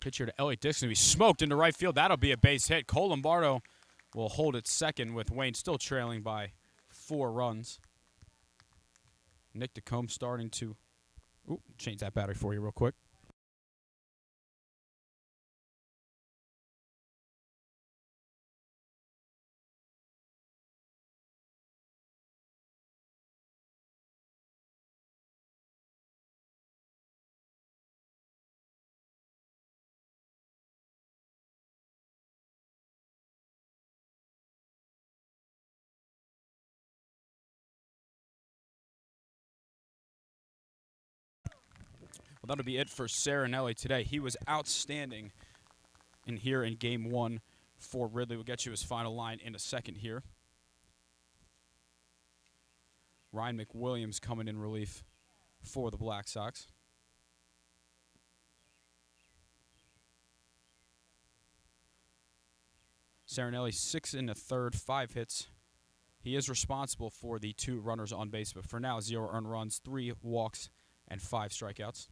Pitch here to Elliott Dixon. He smoked into right field. That'll be a base hit. Cole Lombardo will hold it second with Wayne still trailing by 4 runs. Nick DeCombe starting to change that battery for you real quick. Well, that'll be it for Serenelli today. He was outstanding in game 1 for Ridley. We'll get you his final line in a second here. Ryan McWilliams coming in relief for the Black Sox. Serenelli 6 1/3, 5 hits. He is responsible for the 2 runners on base, but for now, 0 earned runs, 3 walks, and 5 strikeouts.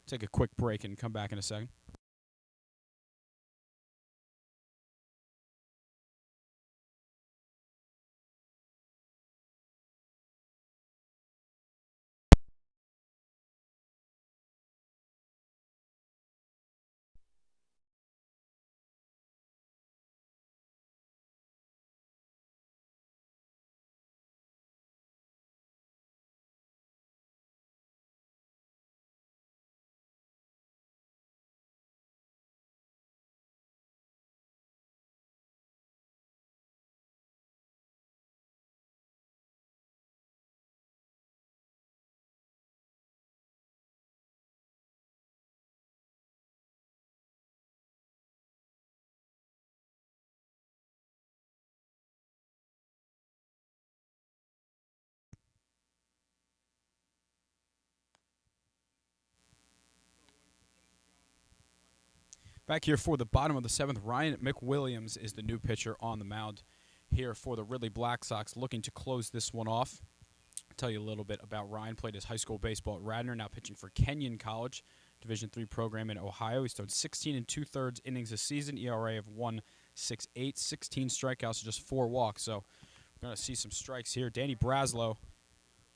Take a quick break and come back in a second. Back here for the bottom of the 7th, Ryan McWilliams is the new pitcher on the mound here for the Ridley Black Sox, looking to close this one off. I'll tell you a little bit about Ryan. Played his high school baseball at Radnor, now pitching for Kenyon College, Division III program in Ohio. He's thrown 16 2/3 innings this season, ERA of 1.68, 16 strikeouts, just 4 walks. So we're going to see some strikes here. Danny Braslow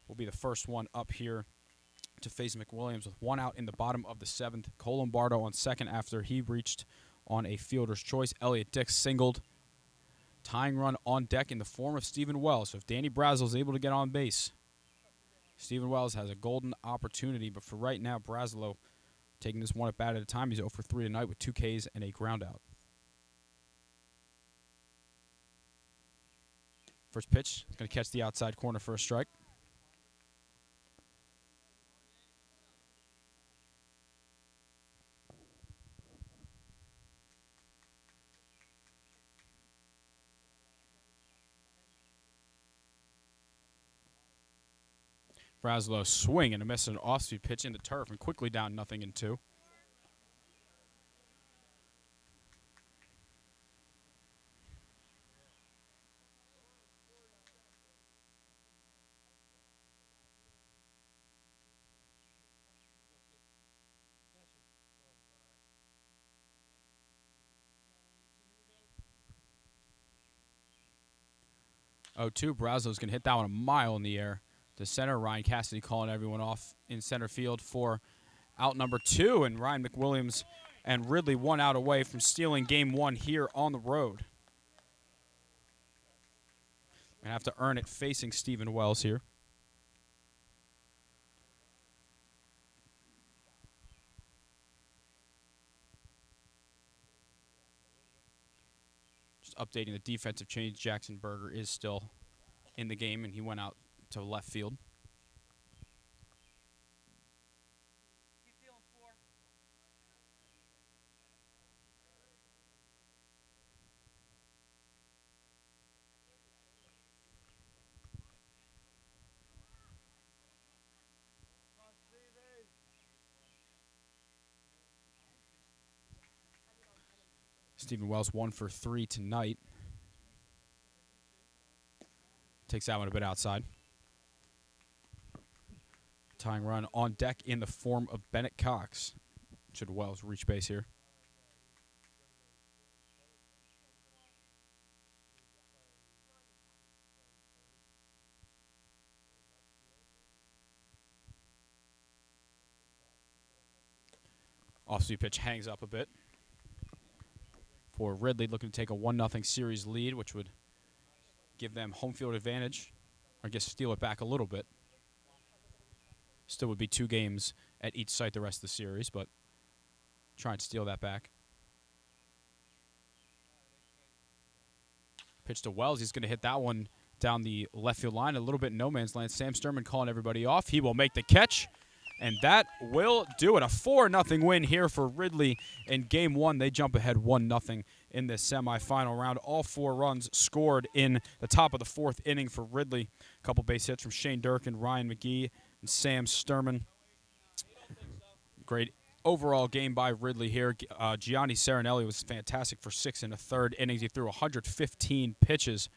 will be the first one up here to face McWilliams with 1 out in the bottom of the 7th. Cole Lombardo on second after he reached on a fielder's choice. Elliott Dix singled. Tying run on deck in the form of Stephen Wells. So if Danny Brazel is able to get on base, Stephen Wells has a golden opportunity. But for right now, Braslow taking this one at bat at a time. He's 0 for 3 tonight with 2 Ks and a ground out. First pitch, going to catch the outside corner for a strike. Braslow swing and a miss, an off-speed pitch in the turf and quickly down 0-2. Braslow's going to hit that one a mile in the air to center. Ryan Cassidy calling everyone off in center field for out number 2. And Ryan McWilliams and Ridley 1 out away from stealing game 1 here on the road. Going to have to earn it facing Stephen Wells here. Just updating the defensive change. Jackson Berger is still in the game, and he went out to left field. Stephen Wells 1 for 3 tonight. Takes that one a bit outside. Tying run on deck in the form of Bennett Cox. Should Wells reach base here. Off-speed pitch hangs up a bit for Ridley, looking to take a 1-0 series lead, which would give them home field advantage, or I guess steal it back a little bit. Still would be 2 games at each site the rest of the series, but try and steal that back. Pitch to Wells. He's going to hit that one down the left field line, a little bit in no man's land. Sam Sturman calling everybody off. He will make the catch, and that will do it. A 4-0 win here for Ridley in Game 1. They jump ahead 1-0 in this semifinal round. All 4 runs scored in the top of the 4th inning for Ridley. A couple base hits from Shane Durkin, Ryan McGee, and Sam Sturman. Great overall game by Ridley here. Gianni Serenelli was fantastic for 6 1/3 innings. He threw 115 pitches.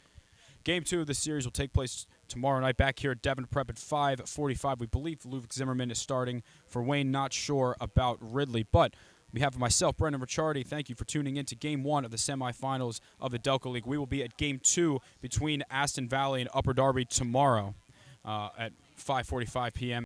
Game 2 of the series will take place tomorrow night back here at Devon Prep at 5:45. We believe Luke Zimmerman is starting for Wayne. Not sure about Ridley. But on behalf of myself, Brendan Ricciardi, thank you for tuning in to Game 1 of the semifinals of the Delco League. We will be at Game 2 between Aston Valley and Upper Darby tomorrow at 5:45 p.m.